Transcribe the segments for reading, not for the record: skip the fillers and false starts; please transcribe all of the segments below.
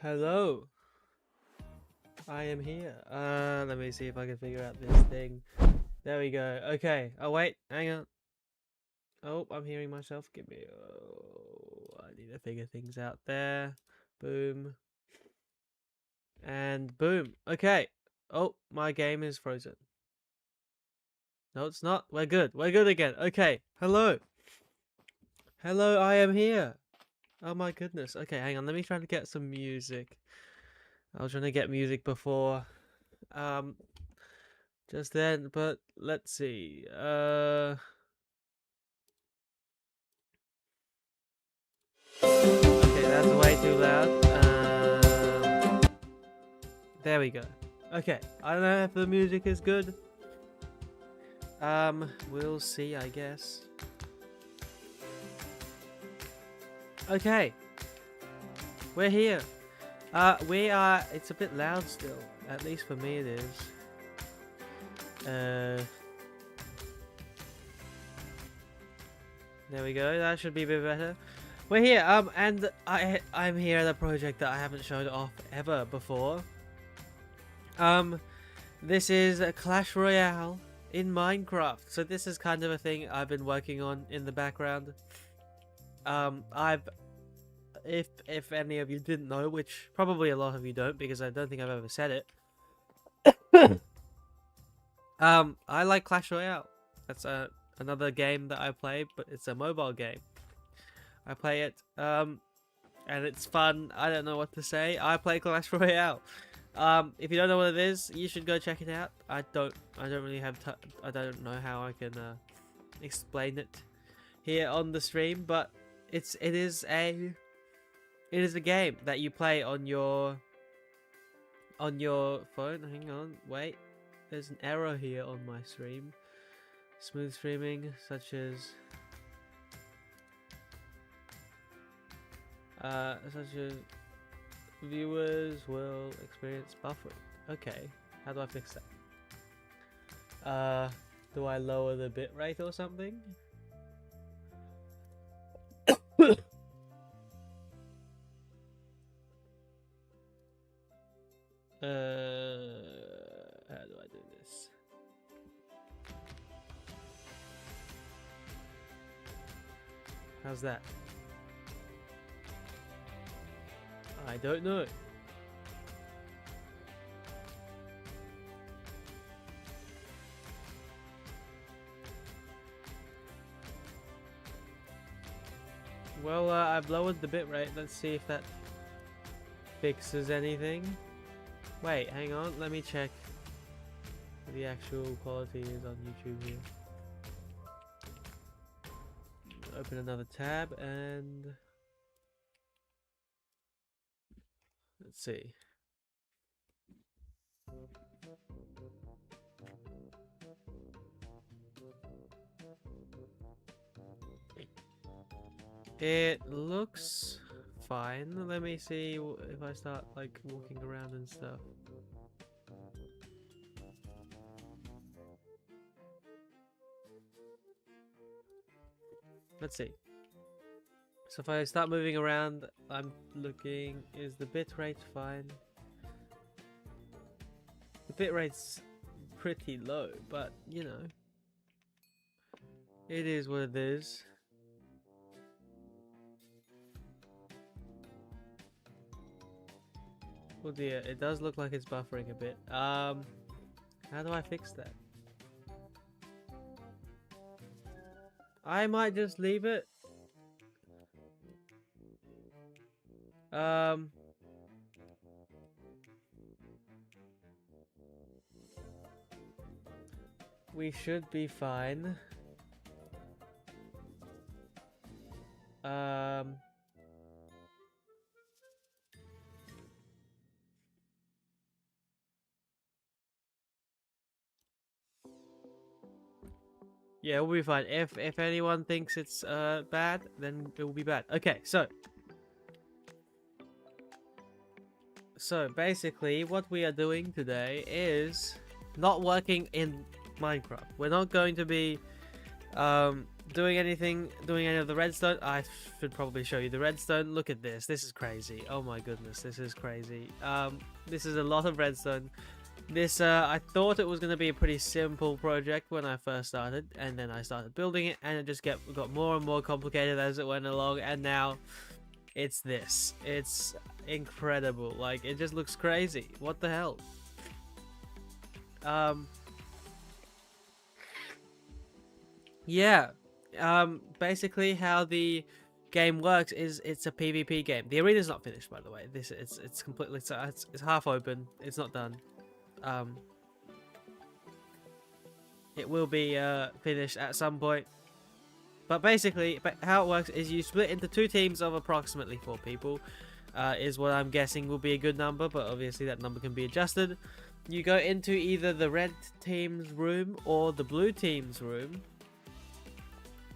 Hello. I am here. Let me see if I can figure out this thing. There we go. Okay. Oh wait, hang on. Oh, I'm hearing myself. Give me. Oh, I need to figure things out there. Boom. And boom. Okay. Oh, my game is frozen. No, it's not. We're good. We're good again. Okay. Hello. Hello, I am here. Oh my goodness. Okay, hang on. Let me try to get some music. I was trying to get music before. Just then, but let's see. Okay, that's way too loud. There we go. Okay, I don't know if the music is good. We'll see, I guess. Okay. We're here. It's a bit loud still. At least for me it is. There we go. That should be a bit better. We're here. And I'm here at a project that I haven't showed off ever before. This is a Clash Royale in Minecraft. So this is kind of a thing I've been working on in the background. If any of you didn't know, which probably a lot of you don't, because I don't think I've ever said it. I like Clash Royale. That's another game that I play, but it's a mobile game. I play it, and it's fun. I don't know what to say. I play Clash Royale. If you don't know what it is, you should go check it out. I don't really have I don't know how I can explain it here on the stream, but it is a game that you play on your phone. Hang on, wait. There's an error here on my stream. Smooth streaming, such as viewers will experience buffering. Okay, how do I fix that? Do I lower the bitrate or something? How do I do this? How's that? I don't know. Well, I've lowered the bitrate. Let's see if that fixes anything. Wait, hang on. Let me check what the actual quality is on YouTube here. Open another tab and let's see. It looks fine. Let me see if I start like walking around and stuff. Let's see. So if I start moving around, I'm looking, is the bitrate fine? The bitrate's pretty low, but you know, it is what it is. Oh dear, it does look like it's buffering a bit. How do I fix that? I might just leave it. We should be fine. Yeah, we'll be fine. If anyone thinks it's bad, then it will be bad. Okay, so basically what we are doing today is not working in Minecraft. We're not going to be doing any of the redstone. I should probably show you the redstone. Look at this. This is crazy. Oh my goodness, this is crazy. This is a lot of redstone. This, I thought it was going to be a pretty simple project when I first started, and then I started building it, and it just got more and more complicated as it went along, and now it's this. It's incredible. Like, it just looks crazy. What the hell? Yeah. Basically how the game works is it's a PvP game. The arena's not finished, by the way. It's completely it's half open. It's not done. It will be finished at some point. But basically, how it works is you split into 2 teams of approximately 4 people. Is what I'm guessing will be a good number, but obviously that number can be adjusted. You go into either the red team's room or the blue team's room.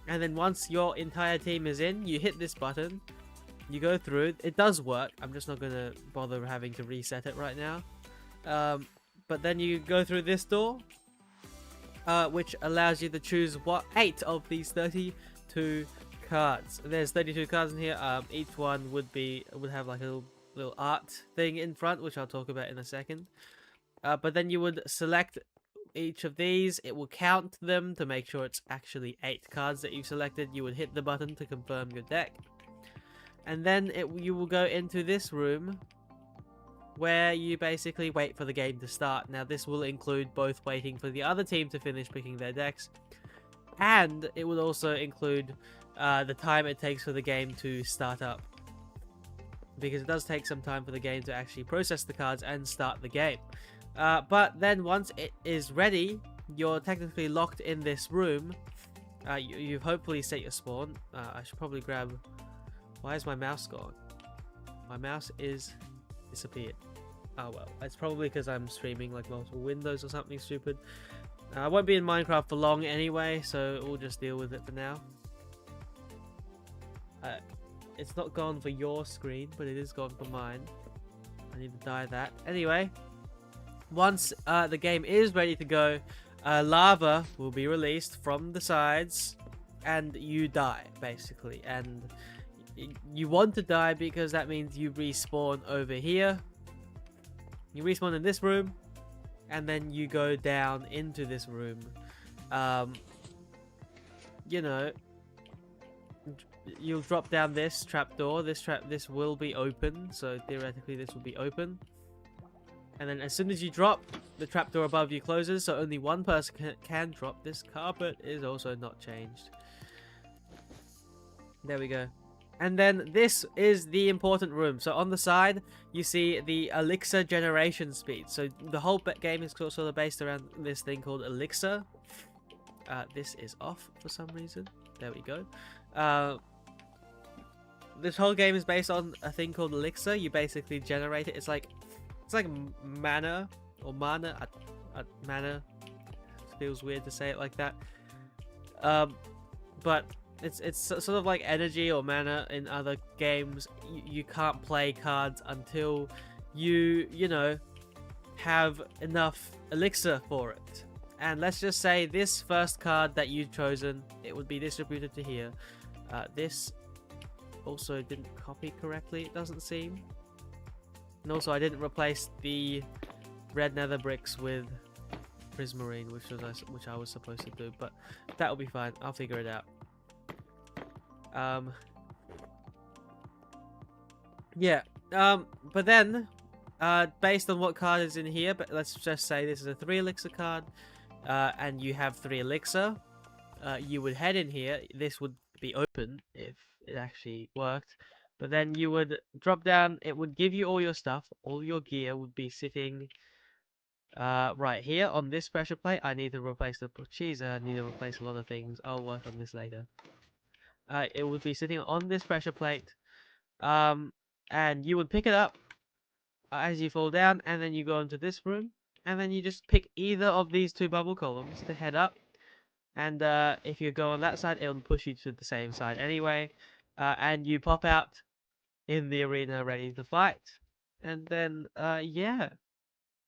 And then once your entire team is in, you hit this button. You go through. It does work. I'm just not going to bother having to reset it right now. But then you go through this door, which allows you to choose 8 of these 32 cards. There's 32 cards in here. Each one would have like a little art thing in front, which I'll talk about in a second. But then you would select each of these. It will count them to make sure it's actually 8 cards that you've selected. You would hit the button to confirm your deck, and then you will go into this room, where you basically wait for the game to start. Now this will include both waiting for the other team to finish picking their decks, and it will also include the time it takes for the game to start up, because it does take some time for the game to actually process the cards and start the game. But then once it is ready, you're technically locked in this room. You've hopefully set your spawn. I should probably grab... Why is my mouse gone? My mouse is disappeared. Oh well, it's probably because I'm streaming like multiple windows or something stupid. I won't be in Minecraft for long anyway, so we'll just deal with it for now. It's not gone for your screen, but it is gone for mine. I need to dye that. Anyway, once the game is ready to go, lava will be released from the sides, and you die, basically. And you want to die because that means you respawn over here. You respawn in this room, and then you go down into this room. You know, you'll drop down this trapdoor. This will be open, so theoretically this will be open. And then as soon as you drop, the trapdoor above you closes, so only one person can drop. This carpet is also not changed. There we go. And then this is the important room. So on the side, you see the elixir generation speed. So the whole game is sort of based around this thing called elixir. This is off for some reason. There we go. This whole game is based on a thing called elixir. You basically generate it. It's like mana or mana. Mana. Feels weird to say it like that. But it's sort of like energy or mana in other games. You can't play cards until you know, have enough elixir for it. And let's just say this first card that you've chosen, it would be distributed to here. This also didn't copy correctly, it doesn't seem. And also I didn't replace the red nether bricks with prismarine, which I was supposed to do, but that'll be fine. I'll figure it out. Yeah. But then, based on what card is in here, but let's just say this is a 3 elixir card, and you have 3 elixir, you would head in here. This would be open if it actually worked. But then you would drop down. It would give you all your stuff. All your gear would be sitting right here on this pressure plate. I need to replace the cheese. I need to replace a lot of things. I'll work on this later. It would be sitting on this pressure plate, and you would pick it up as you fall down, and then you go into this room, and then you just pick either of these 2 bubble columns to head up, and if you go on that side, it'll push you to the same side anyway, and you pop out in the arena ready to fight. And then yeah,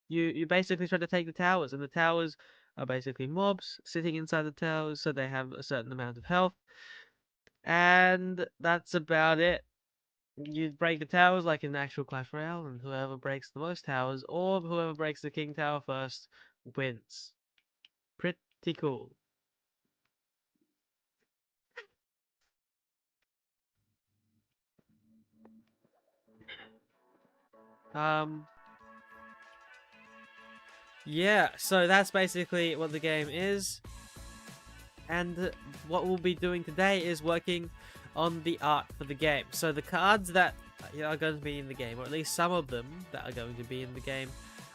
you basically try to take the towers, and the towers are basically mobs sitting inside the towers, so they have a certain amount of health. And that's about it. You break the towers like in actual Clash Royale, and whoever breaks the most towers, or whoever breaks the king tower first, wins. Pretty cool. Yeah, so that's basically what the game is. And what we'll be doing today is working on the art for the game. So the cards that are going to be in the game, or at least some of them that are going to be in the game,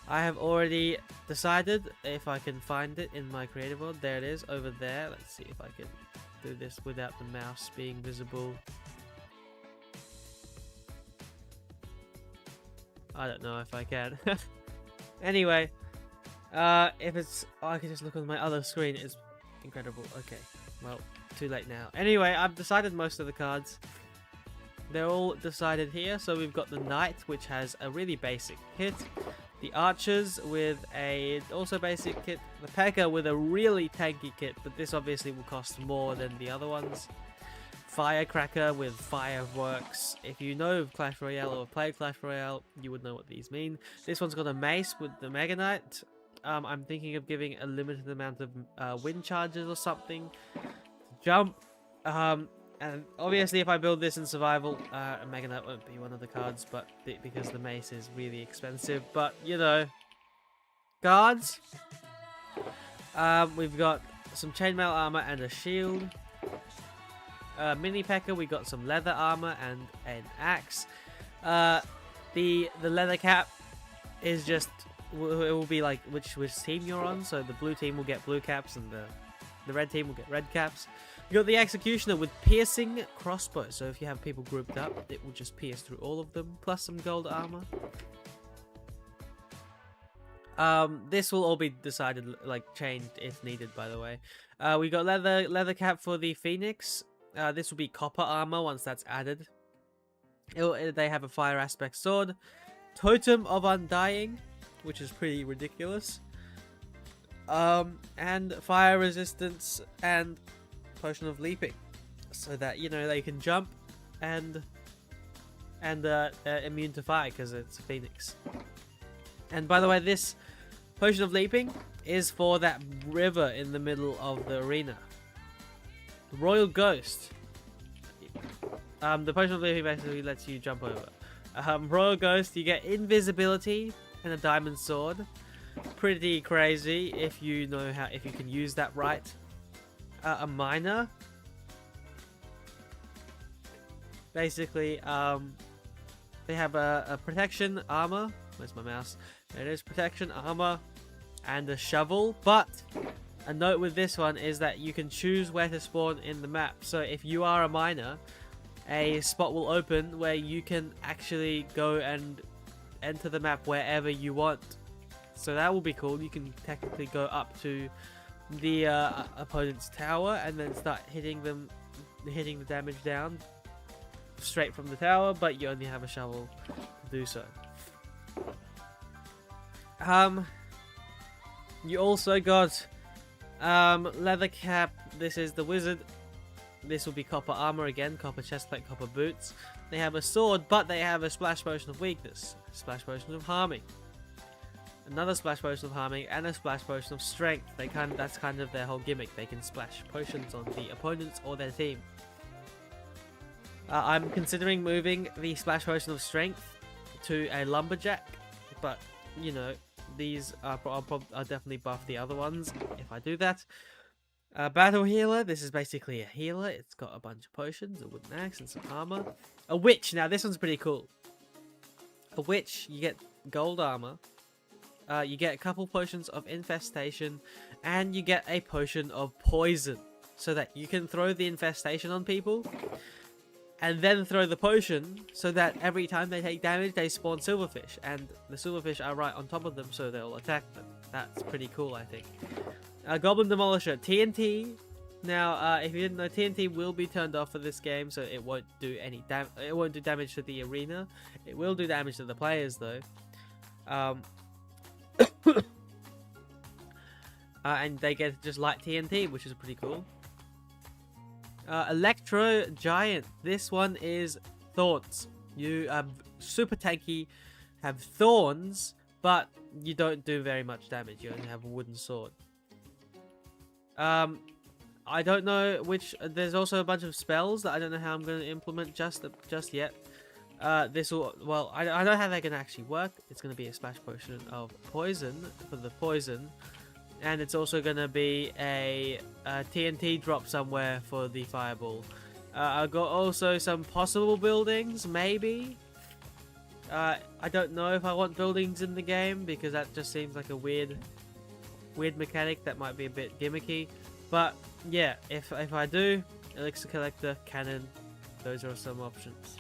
I have already decided. If I can find it in my creative world. There it is, over there. Let's see if I can do this without the mouse being visible. I don't know if I can. Anyway, if it's... Oh, I can just look on my other screen. It's incredible. Okay, well, too late now. Anyway, I've decided most of the cards. They're all decided here. So we've got the Knight, which has a really basic kit. The Archers with a also basic kit. The P.E.K.K.A. with a really tanky kit, but this obviously will cost more than the other ones. Firecracker with fireworks. If you know Clash Royale or played Clash Royale, you would know what these mean. This one's got a mace with the Mega Knight. I'm thinking of giving a limited amount of wind charges or something. Jump. And obviously if I build this in survival, a Mega Knight won't be one of the cards, but because the mace is really expensive. But, you know, cards. We've got some chainmail armor and a shield. Mini P.E.K.K.A. we got some leather armor and an axe. The leather cap is just, it will be like which team you're on. So the blue team will get blue caps and the red team will get red caps. You got the Executioner with piercing crossbow. So if you have people grouped up, it will just pierce through all of them, plus some gold armor. This will all be decided, like changed if needed, by the way. We got leather cap for the Phoenix. This will be copper armor once that's added. They have a fire aspect sword. Totem of Undying, which is pretty ridiculous. And fire resistance and potion of leaping, so that, you know, they can jump and immune to fire because it's a Phoenix. And by the way, this potion of leaping is for that river in the middle of the arena. Royal Ghost. The potion of leaping basically lets you jump over. Royal Ghost, you get invisibility and a diamond sword. Pretty crazy if you know if you can use that right. A miner. Basically, they have a protection armor. Where's my mouse? There it is, protection armor and a shovel. But a note with this one is that you can choose where to spawn in the map. So if you are a miner, a spot will open where you can actually go and enter the map wherever you want. So that will be cool. You can technically go up to the opponent's tower and then start hitting the damage down straight from the tower, but you only have a shovel to do so. You also got leather cap. This is the wizard. This will be copper armor again, copper chestplate, copper boots. They have a sword, but they have a splash potion of weakness, splash potion of harming, another splash potion of harming, and a splash potion of strength. That's kind of their whole gimmick. They can splash potions on the opponents or their team. I'm considering moving the splash potion of strength to a lumberjack, but you know, these I'll definitely buff the other ones if I do that. Battle healer. This is basically a healer. It's got a bunch of potions, a wooden axe, and some armor. A witch. Now this one's pretty cool. A witch, you get gold armor. You get a couple potions of infestation, and you get a potion of poison, so that you can throw the infestation on people, and then throw the potion, so that every time they take damage, they spawn silverfish, and the silverfish are right on top of them, so they'll attack them. That's pretty cool, I think. Goblin Demolisher. TNT. Now, if you didn't know, TNT will be turned off for this game, so it won't do any damage. It won't do damage to the arena. It will do damage to the players, though. and they get to just light TNT, which is pretty cool. Electro Giant. This one is thorns. You are super tanky, have thorns, but you don't do very much damage. You only have a wooden sword. I don't know which. There's also a bunch of spells that I don't know how I'm going to implement just yet. This will. Well, I know how they're going to actually work. It's going to be a splash potion of poison for the poison, and it's also going to be a TNT drop somewhere for the fireball. I've got also some possible buildings, maybe. I don't know if I want buildings in the game because that just seems like a weird mechanic that might be a bit gimmicky. But yeah, if I do, elixir collector, cannon, those are some options.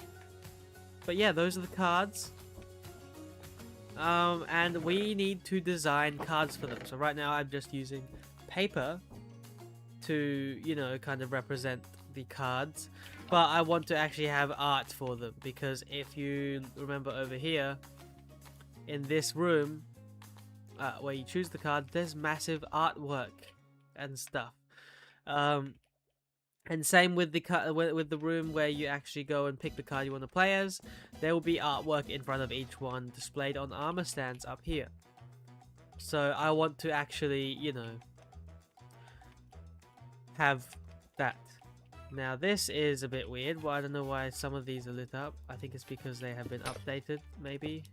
But yeah, those are the cards. And we need to design cards for them. So right now I'm just using paper to, you know, kind of represent the cards. But I want to actually have art for them, because if you remember over here in this room where you choose the card, there's massive artwork and stuff. And same with the room where you actually go and pick the card you want to play as. There will be artwork in front of each one displayed on armor stands up here. So I want to actually, you know, have that. Now this is a bit weird. Well, I don't know why some of these are lit up. I think it's because they have been updated, maybe.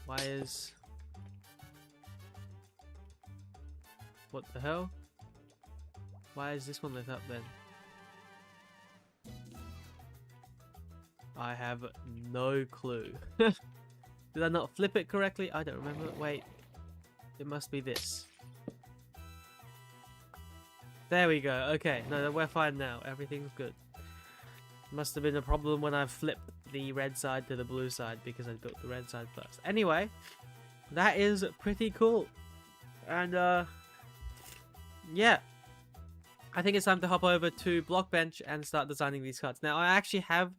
Why is... What the hell? Why is this one lit up then? I have no clue. Did I not flip it correctly? I don't remember. Wait. It must be this. There we go. Okay. No, we're fine now. Everything's good. Must have been a problem when I flipped the red side to the blue side because I built the red side first. Anyway, that is pretty cool. And, yeah. I think it's time to hop over to Blockbench and start designing these cards. Now, I actually have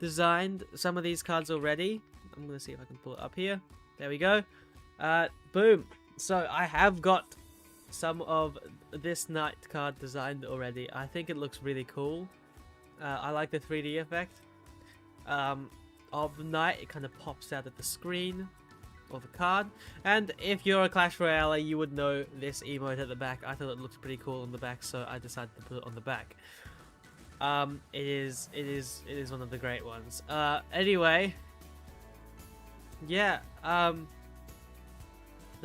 designed some of these cards already. I'm going to see if I can pull it up here. There we go. Boom. So, I have got some of this knight card designed already. I think it looks really cool. I like the 3D effect of the knight. It kind of pops out at the screen of the card. And if you're a Clash Royale, you would know this emote at the back. I thought it looked pretty cool on the back, so I decided to put it on the back. It is one of the great ones. Anyway, yeah. The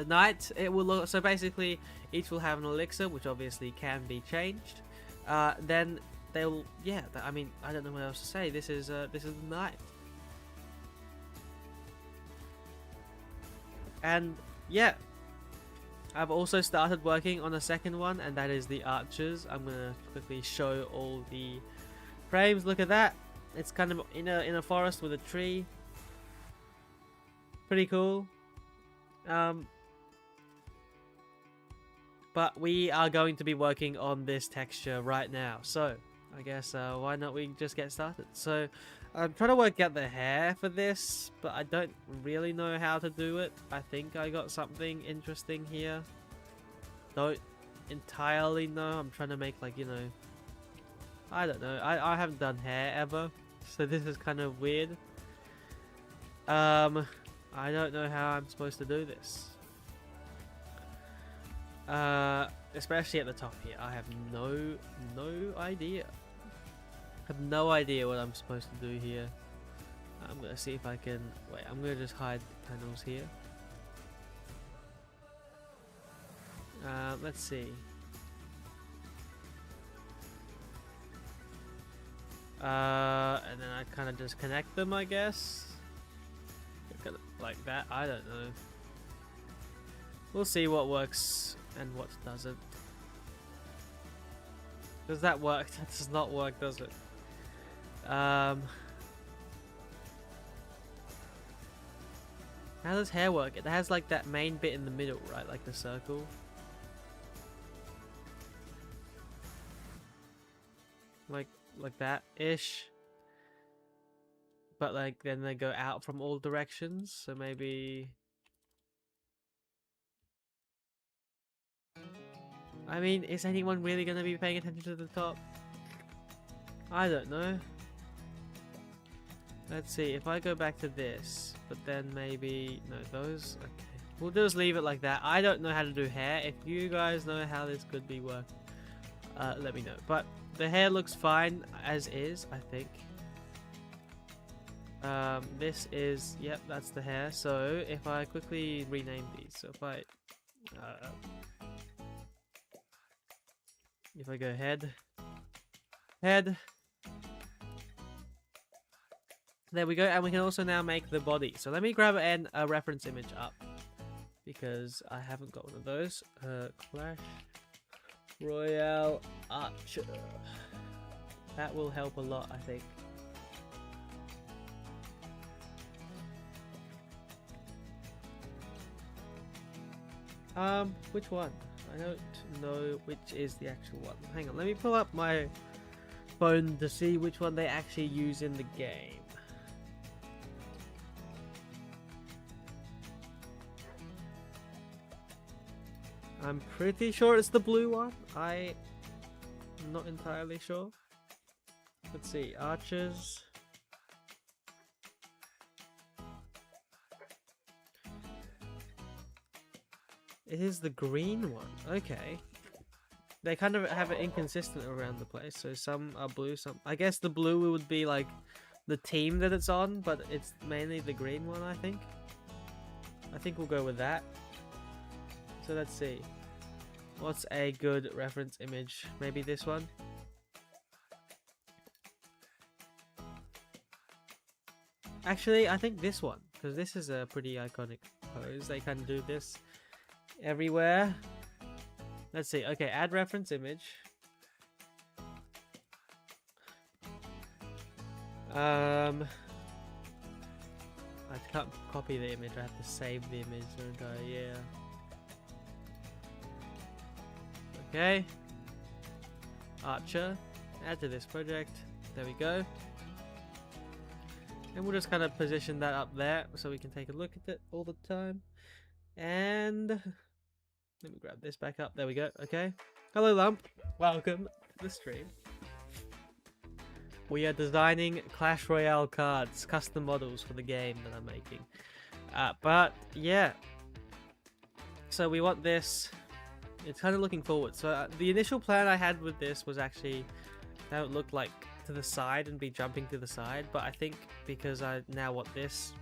knight, it will look, so basically each will have an elixir, which obviously can be changed. Then they'll, yeah. I mean, I don't know what else to say. This is the knight. And yeah, I've also started working on a second one, and that is the archers. I'm gonna quickly show all the frames. Look at that. It's kind of in a forest with a tree. Pretty cool. But we are going to be working on this texture right now. So I guess why not we just get started. So I'm trying to work out the hair for this, but I don't really know how to do it. I think I got something interesting here. Don't entirely know. I'm trying to make, like, you know, I don't know. I haven't done hair ever, so this is kind of weird. I don't know how I'm supposed to do this. Especially at the top here. I have no idea. I have no idea what I'm supposed to do here. I'm gonna see if I can... Wait, I'm gonna just hide the panels here. Let's see. And then I kind of just connect them, I guess. Like that, I don't know. We'll see what works and what doesn't. Does that work? That does not work, does it? How does hair work? It has like that main bit in the middle, right? Like the circle. Like that-ish. But like then they go out from all directions, so maybe... I mean, is anyone really going to be paying attention to the top? I don't know. Let's see, if I go back to this, but then maybe... No, those... Okay. We'll just leave it like that. I don't know how to do hair. If you guys know how this could be worked, let me know. But the hair looks fine as is, I think. This is... Yep, that's the hair. So, if I quickly rename these. So, if I go head... Head... There we go, and we can also now make the body. So let me grab a reference image up, because I haven't got one of those. Clash Royale Archer. That will help a lot, I think. Which one? I don't know which is the actual one. Hang on, let me pull up my phone to see which one they actually use in the game. I'm pretty sure it's the blue one. I'm not entirely sure. Let's see, archers. It is the green one. Okay. They kind of have it inconsistent around the place. So some are blue, some... I guess the blue would be like the team that it's on, but it's mainly the green one, I think. I think we'll go with that. So let's see. What's a good reference image? Maybe this one? Actually, I think this one, because this is a pretty iconic pose. They kind of do this everywhere. Let's see. Okay, add reference image. I can't copy the image. I have to save the image, don't I? Yeah. Okay. Archer. Add to this project. There we go. And we'll just kind of position that up there so we can take a look at it all the time. And let me grab this back up. There we go. Okay. Hello, Lump. Welcome to the stream. We are designing Clash Royale cards, custom models for the game that I'm making. But yeah. So we want this. It's kind of looking forward. So the initial plan I had with this was actually that it would look like to the side and be jumping to the side. But I think because I now want this,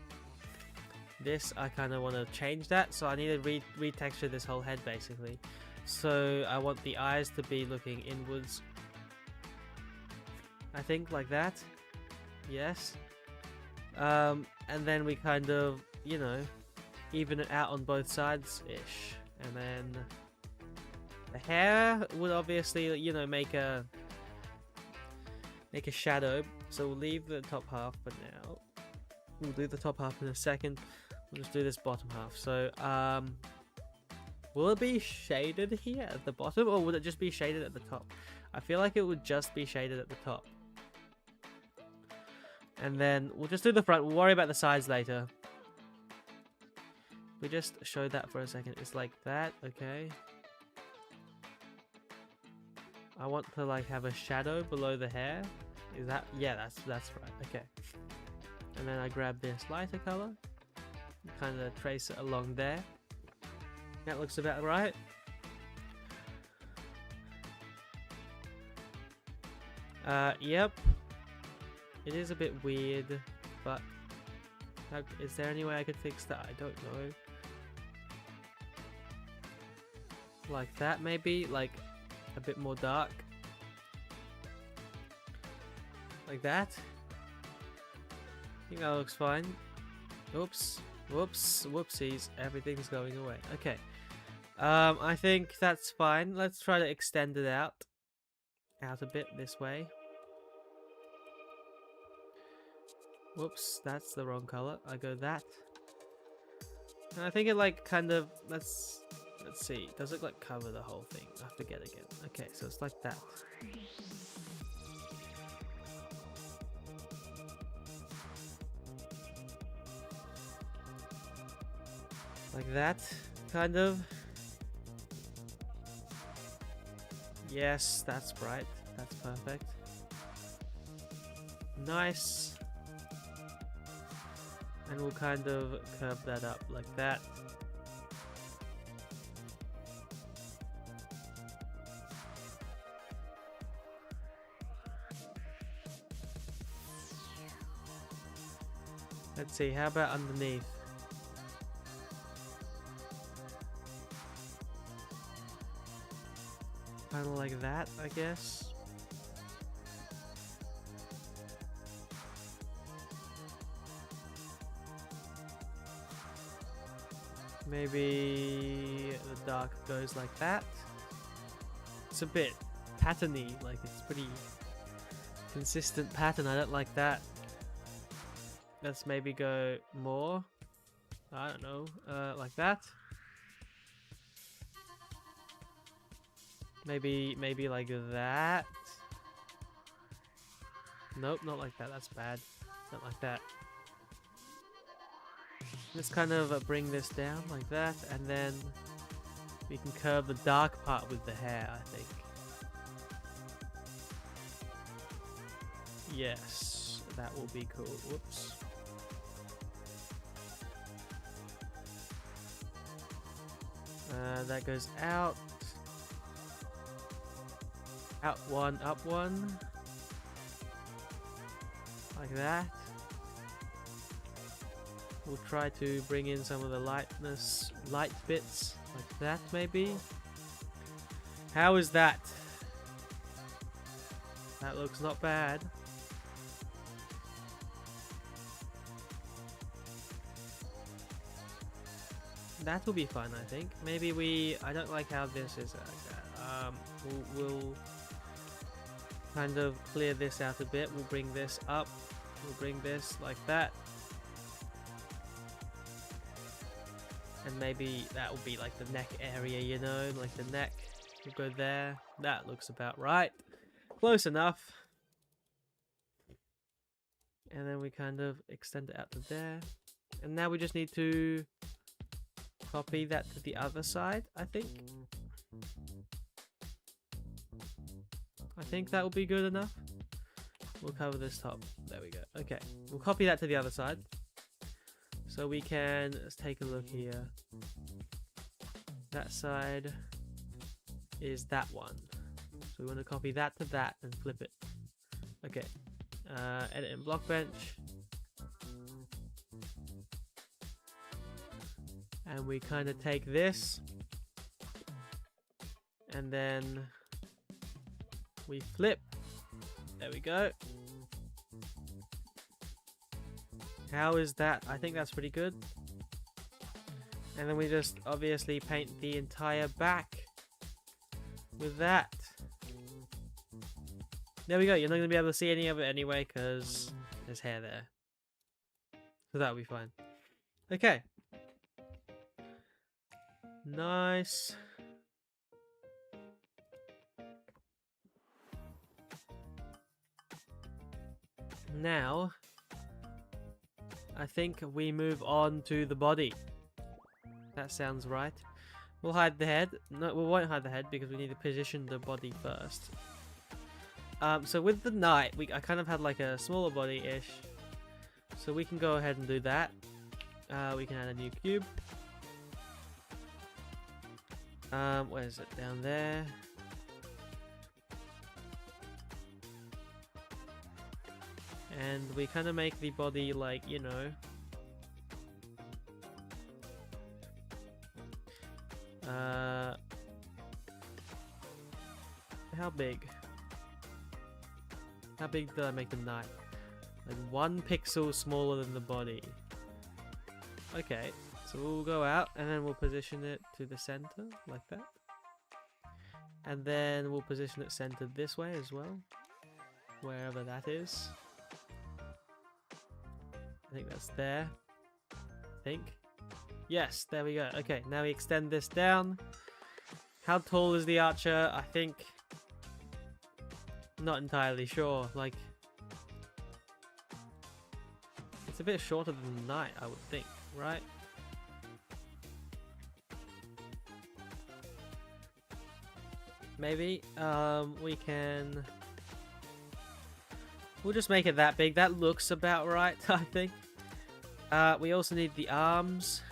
I kind of want to change that. So I need to retexture this whole head basically. So I want the eyes to be looking inwards. I think like that. Yes. And then we kind of, you know, even it out on both sides-ish. And then the hair would obviously, you know, make a shadow. So we'll leave the top half for now. We'll do the top half in a second. We'll just do this bottom half. So, will it be shaded here at the bottom, or would it just be shaded at the top? I feel like it would just be shaded at the top. And then we'll just do the front. We'll worry about the sides later. We just show that for a second. It's like that, okay. I want to like have a shadow below the hair. Is that? Yeah, that's right. Okay. And then I grab this lighter color, kind of trace it along there. That looks about right. Yep. It is a bit weird, but is there any way I could fix that? I don't know. Like that maybe, like a bit more dark. Like that. I think that looks fine. Oops. Whoops. Whoopsies. Everything's going away. Okay. I think that's fine. Let's try to extend it out a bit this way. Whoops, that's the wrong color. I go that. And I think it like kind of, let's see. Does it like cover the whole thing? I have to get again. Okay, so it's like that. Like that, kind of. Yes, that's bright. That's perfect. Nice. And we'll kind of curve that up like that. Let's see, how about underneath? Kind of like that, I guess. Maybe the dark goes like that. It's a bit patterny, like it's pretty consistent pattern. I don't like that. Let's maybe go more. I don't know, like that. Maybe like that. Nope, not like that. That's bad. Not like that. Let's kind of bring this down like that, and then we can curve the dark part with the hair, I think. Yes, that will be cool. Whoops. That goes out. Out one, up one. Like that. We'll try to bring in some of the light bits, like that maybe. How is that? That looks not bad. That will be fun, I think. Maybe I don't like how this is like that. We'll kind of clear this out a bit. We'll bring this up. We'll bring this like that. And maybe that will be like the neck area, you know, like the neck will go there. That looks about right. Close enough. And then we kind of extend it out to there. And now we just need to copy that to the other side, I think. I think that will be good enough. We'll cover this top. There we go. Okay, we'll copy that to the other side. So we can, let's take a look here. That side is that one. So we want to copy that to that and flip it. Okay. Edit in Blockbench. And we kind of take this. And then we flip. There we go. How is that? I think that's pretty good. And then we just obviously paint the entire back with that. There we go. You're not going to be able to see any of it anyway because there's hair there. So that'll be fine. Okay. Nice. Now, I think we move on to the body. That sounds right. We'll hide the head. No, we won't hide the head because we need to position the body first. So with the knight, I kind of had like a smaller body-ish. So we can go ahead and do that. We can add a new cube. Where is it? Down there. And we kind of make the body like, you know, how big? How big did I make the knight? Like 1 pixel smaller than the body. Okay, so we'll go out and then we'll position it to the center like that. And then we'll position it centered this way as well, wherever that is. I think that's there. I think. Yes, there we go. Okay, now we extend this down. How tall is the archer? I think... Not entirely sure. Like... It's a bit shorter than the knight, I would think, right? maybe. We can... We'll just make it that big. That looks about right, I think. We also need the arms.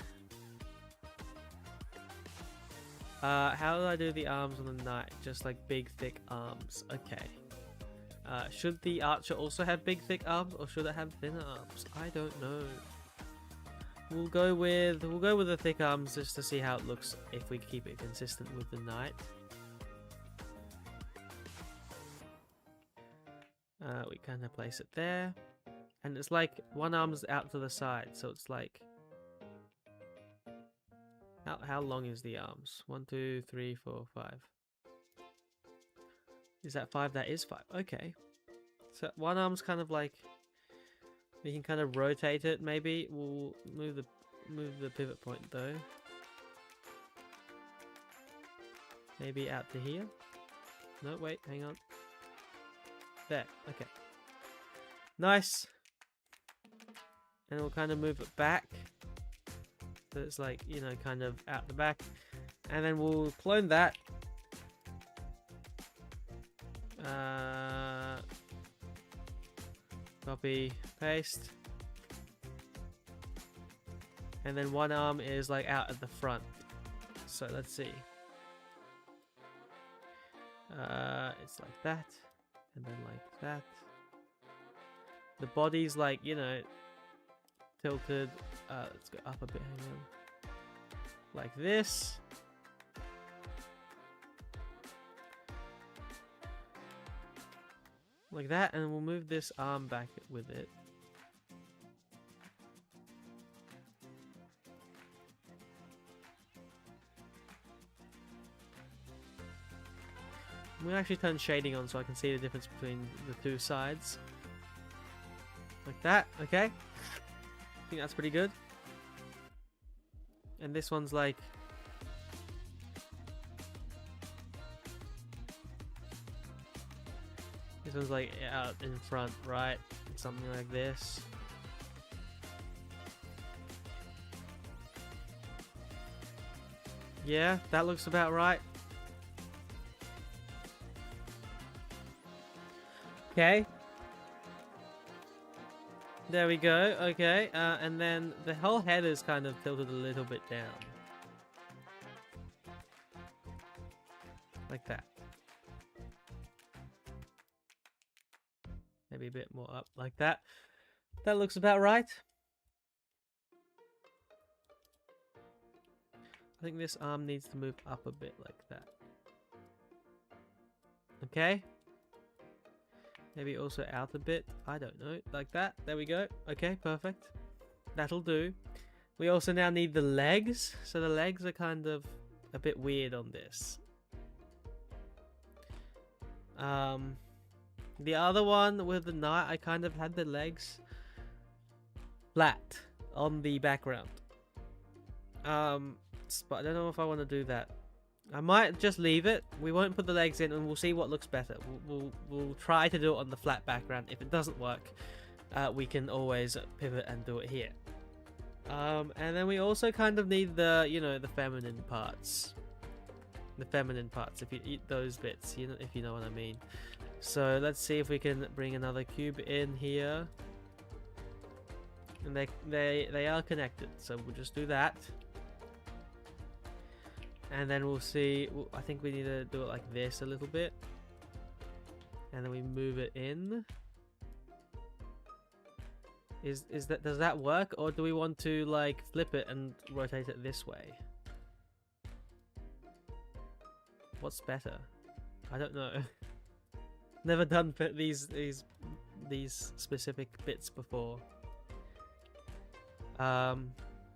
How do I do the arms on the knight? Just like big, thick arms. Okay. Should the archer also have big, thick arms, or should it have thinner arms? I don't know. We'll go with the thick arms just to see how it looks if we keep it consistent with the knight. We kind of place it there, and it's like one arm's out to the side, so it's like how long is the arms? 1, 2, 3, 4, 5. Is that 5? That is 5. Okay, so one arm's kind of like, we can kind of rotate it. Maybe we'll move the pivot point though. Maybe out to here. No, wait, hang on. There. Okay. Nice. And we'll kind of move it back. So it's like, you know, kind of out the back. And then we'll clone that. Copy, paste. And then one arm is like out at the front. So let's see. It's like that. And then like that. The body's like, you know, tilted. Let's go up a bit, hang on. Like this. Like that, and we'll move this arm back with it. I'm gonna actually turn shading on so I can see the difference between the two sides. Like that, okay? I think that's pretty good. And this one's like... This one's like out in front, right? Something like this. Yeah, that looks about right. Okay. There we go. Okay. And then the whole head is kind of tilted a little bit down. Like that. Maybe a bit more up like that. That looks about right. I think this arm needs to move up a bit like that. Okay. Maybe also out a bit. I don't know. Like that. There we go. Okay, perfect. That'll do. We also now need the legs. So the legs are kind of a bit weird on this. The other one with the knight, I kind of had the legs flat on the background. But I don't know if I want to do that. I might just leave it. We won't put the legs in, and we'll see what looks better. We'll try to do it on the flat background. If it doesn't work, we can always pivot and do it here. And then we also kind of need the, you know, the feminine parts. The feminine parts, if you eat those bits, you know, if you know what I mean. So let's see if we can bring another cube in here. And they are connected, so we'll just do that. And then we'll see. I think we need to do it like this a little bit. And then we move it in. Does that work, or do we want to like flip it and rotate it this way? What's better? I don't know. Never done these specific bits before.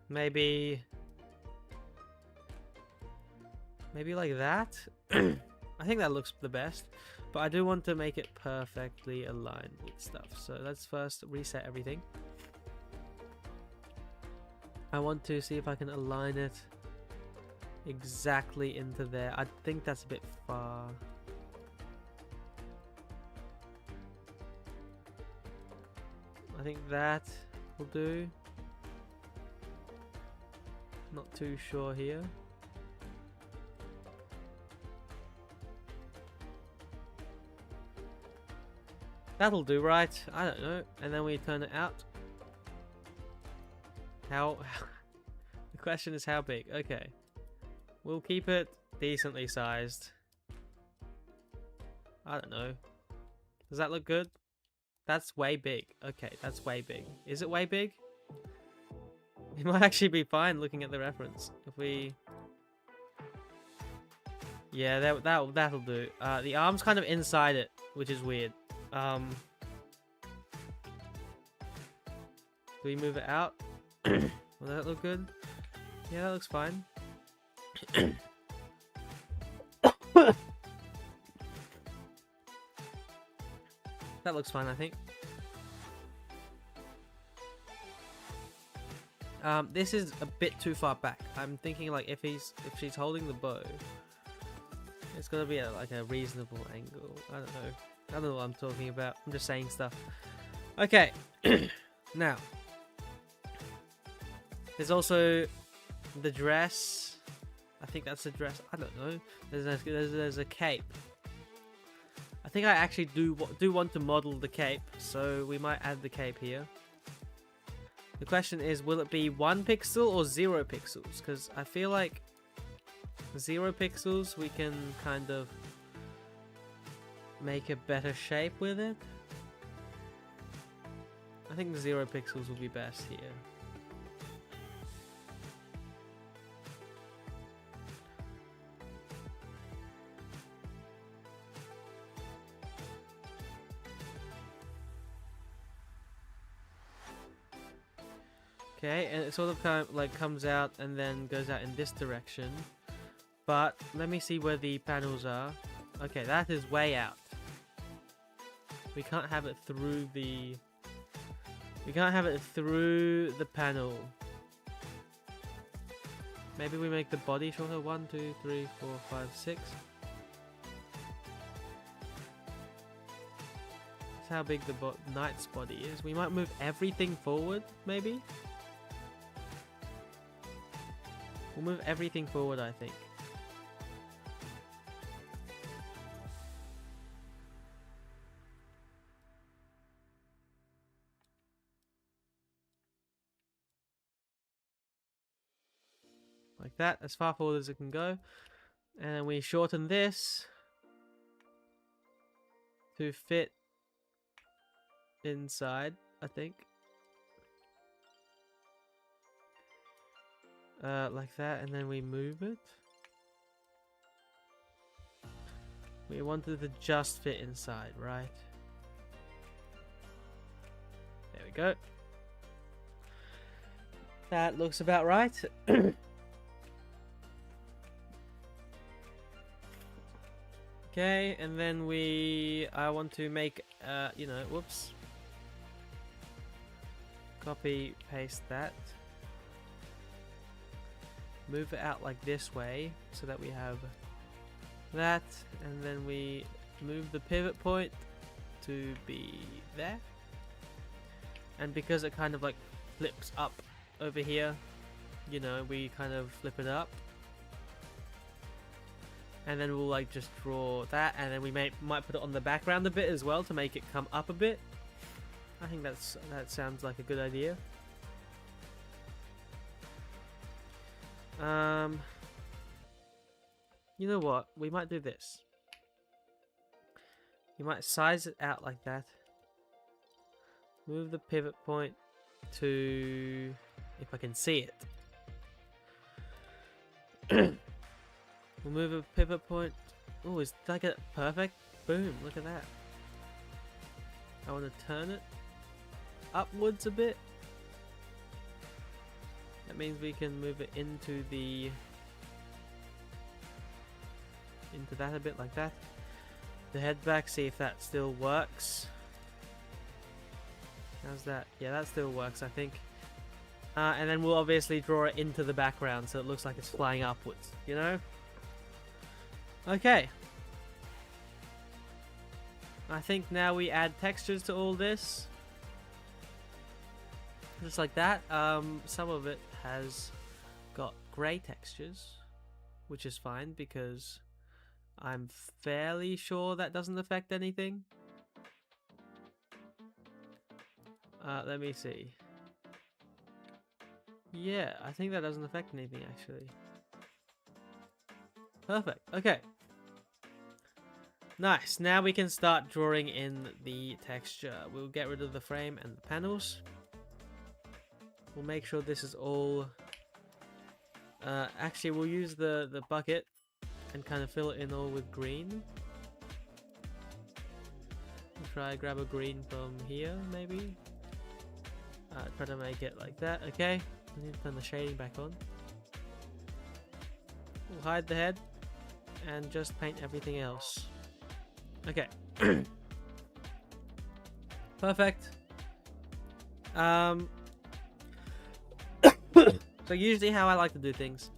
Maybe like that. I think that looks the best, but I do want to make it perfectly aligned with stuff. So let's first reset everything. I want to see if I can align it exactly into there. I think that's a bit far. I think that will do. Not too sure here. That'll do, right? I don't know. And then we turn it out. How? The question is how big? Okay. We'll keep it decently sized. I don't know. Does that look good? That's way big. Okay, that's way big. Is it way big? It might actually be fine looking at the reference. If we... Yeah, that'll do. The arm's kind of inside it, which is weird. Do we move it out? Will that look good? Yeah, that looks fine. That looks fine, I think. This is a bit too far back. I'm thinking like if she's holding the bow, it's gonna be at like a reasonable angle. I don't know what I'm talking about. I'm just saying stuff. Okay, now there's also the dress. I think that's the dress. I don't know. There's a cape. I think I actually do want to model the cape, so we might add the cape here. The question is, will it be 1 pixel or 0 pixels? Because I feel like 0 pixels we can kind of make a better shape with it. I think the 0 pixels will be best here. Okay, and it sort of like comes out and then goes out in this direction. But let me see where the panels are. Okay, that is way out. We can't have it through the... We can't have it through the panel. Maybe we make the body shorter. 1, 2, 3, 4, 5, 6. That's how big the knight's body is. We might move everything forward, maybe? We'll move everything forward, I think. Like that, as far forward as it can go. And we shorten this to fit inside, I think. Like that, and then we move it. We wanted to just fit inside, right? There we go. That looks about right. Okay, and then I want to make, you know, whoops. Copy, paste that. Move it out like this way so that we have that, and then we move the pivot point to be there. And because it kind of like flips up over here, you know, we kind of flip it up. And then we'll like just draw that, and then we might put it on the background a bit as well to make it come up a bit. I think that sounds like a good idea. You know what? We might do this. You might size it out like that. Move the pivot point to, if I can see it. We'll move a pivot point. Oh, is that get perfect? Boom! Look at that. I want to turn it upwards a bit. That means we can move it into that a bit like that. The head back, see if that still works. How's that? Yeah, that still works, I think. And then we'll obviously draw it into the background so it looks like it's flying upwards, you know? Okay. I think now we add textures to all this. Just like that. Some of it has got grey textures, which is fine because I'm fairly sure that doesn't affect anything. Let me see. Yeah, I think that doesn't affect anything actually. Perfect. Okay. Nice. Now we can start drawing in the texture. We'll get rid of the frame and the panels. We'll make sure this is all... actually, we'll use the bucket and kind of fill it in all with green. We'll try grab a green from here, maybe. Try to make it like that. Okay. I need to turn the shading back on. We'll hide the head and just paint everything else. Okay. Perfect. So usually how I like to do things.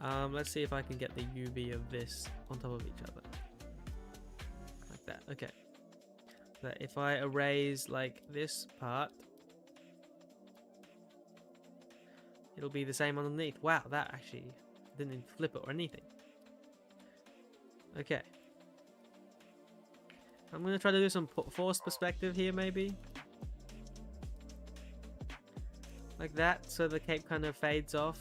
Let's see if I can get the UV of this on top of each other. Like that. Okay. So if I erase like this part, it'll be the same underneath. Wow, that actually didn't even flip it or anything. Okay. I'm going to try to do some forced perspective here, maybe. Like that, so the cape kind of fades off.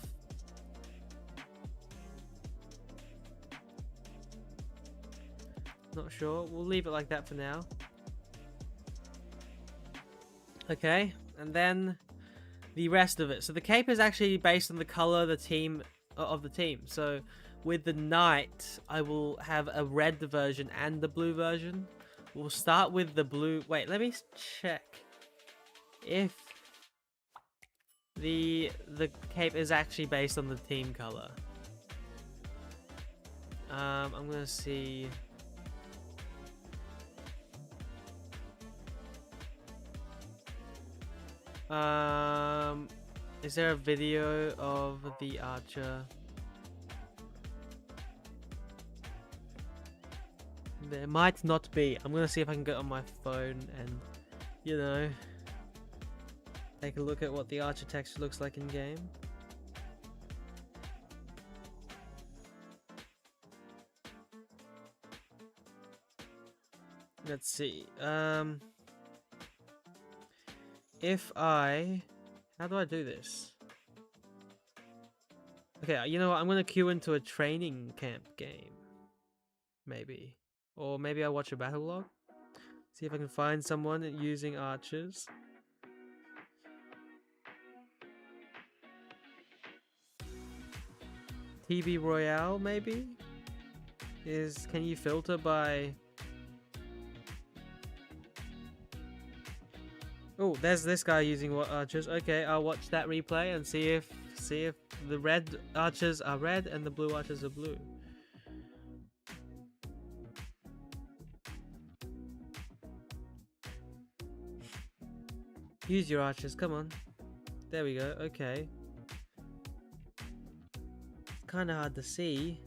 Not sure. We'll leave it like that for now. Okay, and then the rest of it. So the cape is actually based on the color of the team. So with the knight, I will have a red version and the blue version. We'll start with the blue. Wait, let me check if the cape is actually based on the team color. I'm gonna see. Is there a video of the archer? There might not be. I'm gonna see if I can get on my phone and, you know, take a look at what the archer texture looks like in game. Let's see. If I... How do I do this? Okay, you know what? I'm gonna queue into a training camp game. Maybe. Or maybe I'll watch a battle log. See if I can find someone using archers. TB Royale, maybe? Can you filter by... Oh, there's this guy using what archers. Okay, I'll watch that replay and see if the red archers are red and the blue archers are blue. Use your archers, come on. There we go, okay. Kinda hard to see.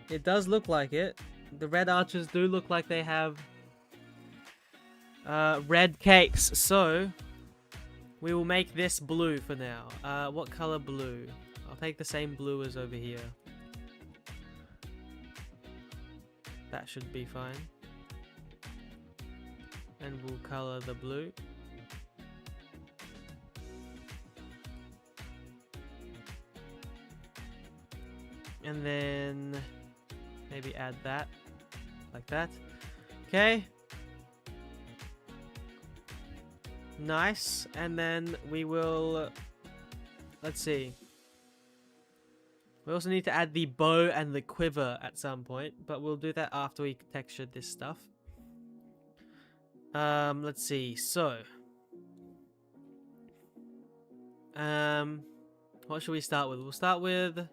It does look like it. The red archers do look like they have red capes, so we will make this blue for now. What color blue? I'll take the same blue as over here. That should be fine. And we'll color the blue. And then maybe add that like that. Okay. Nice. And then we will, let's see. We also need to add the bow and the quiver at some point, but we'll do that after we textured this stuff. Let's see. So, what should we start with? We'll start with,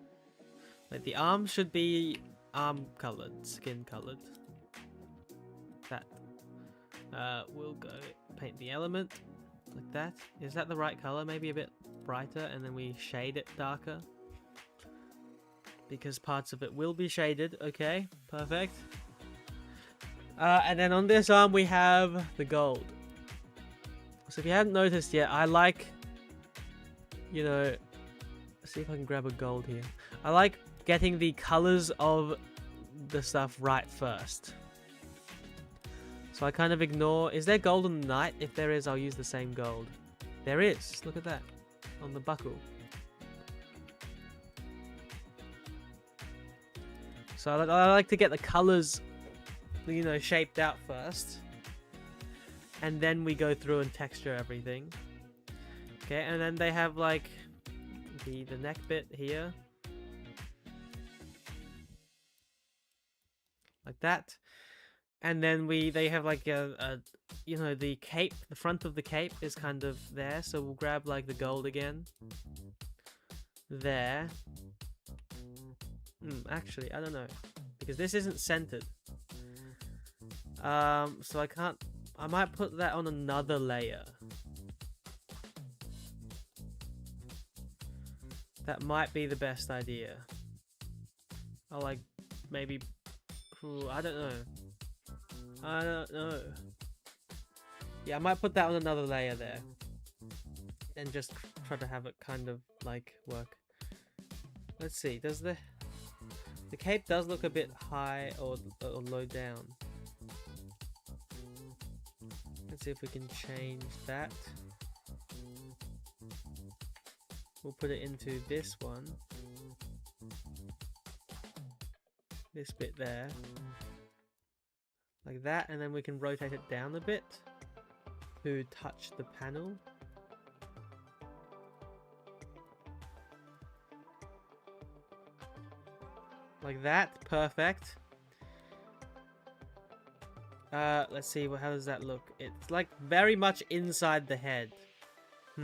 like, the arms should be arm colored, skin colored. That. We'll go paint the element like that. Is that the right color? Maybe a bit brighter, and then we shade it darker, because parts of it will be shaded. Okay, perfect. And then on this arm we have the gold. So if you haven't noticed yet, I like you know, see if I can grab a gold here. I like getting the colors of the stuff right first. So I kind of ignore... Is there gold on the knight? If there is, I'll use the same gold. There is. Look at that. On the buckle. So I like to get the colors, you know, shaped out first. And then we go through and texture everything. Okay, and then they have like the neck bit here. Like that. And then they have like a you know, the cape, the front of the cape is kind of there, so we'll grab like the gold again. There. Actually, I don't know, because this isn't centered. So I might put that on another layer. That might be the best idea. I'll like maybe, I don't know. Yeah, I might put that on another layer there. And just try to have it kind of like work. Let's see, does the cape does look a bit high or low down. Let's see if we can change that. We'll put it into this one. This bit there. Like that, and then we can rotate it down a bit to touch the panel. Like that, perfect. Let's see, how does that look? It's like very much inside the head. I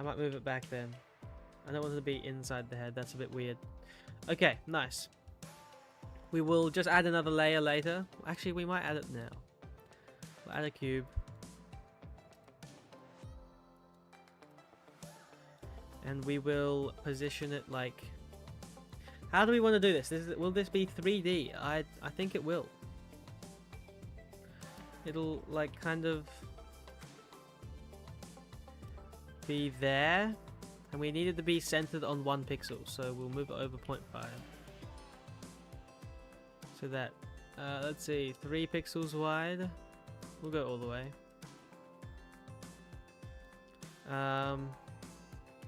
might move it back then. I don't want it to be inside the head, that's a bit weird. Okay, nice. We will just add another layer later. Actually, we might add it now. We'll add a cube. And we will position it like... How do we want to do this? Will this be 3D? I think it will. It'll like kind of be there. And we need it to be centered on 1 pixel. So we'll move it over 0.5. So that, let's see, 3 pixels wide. We'll go all the way.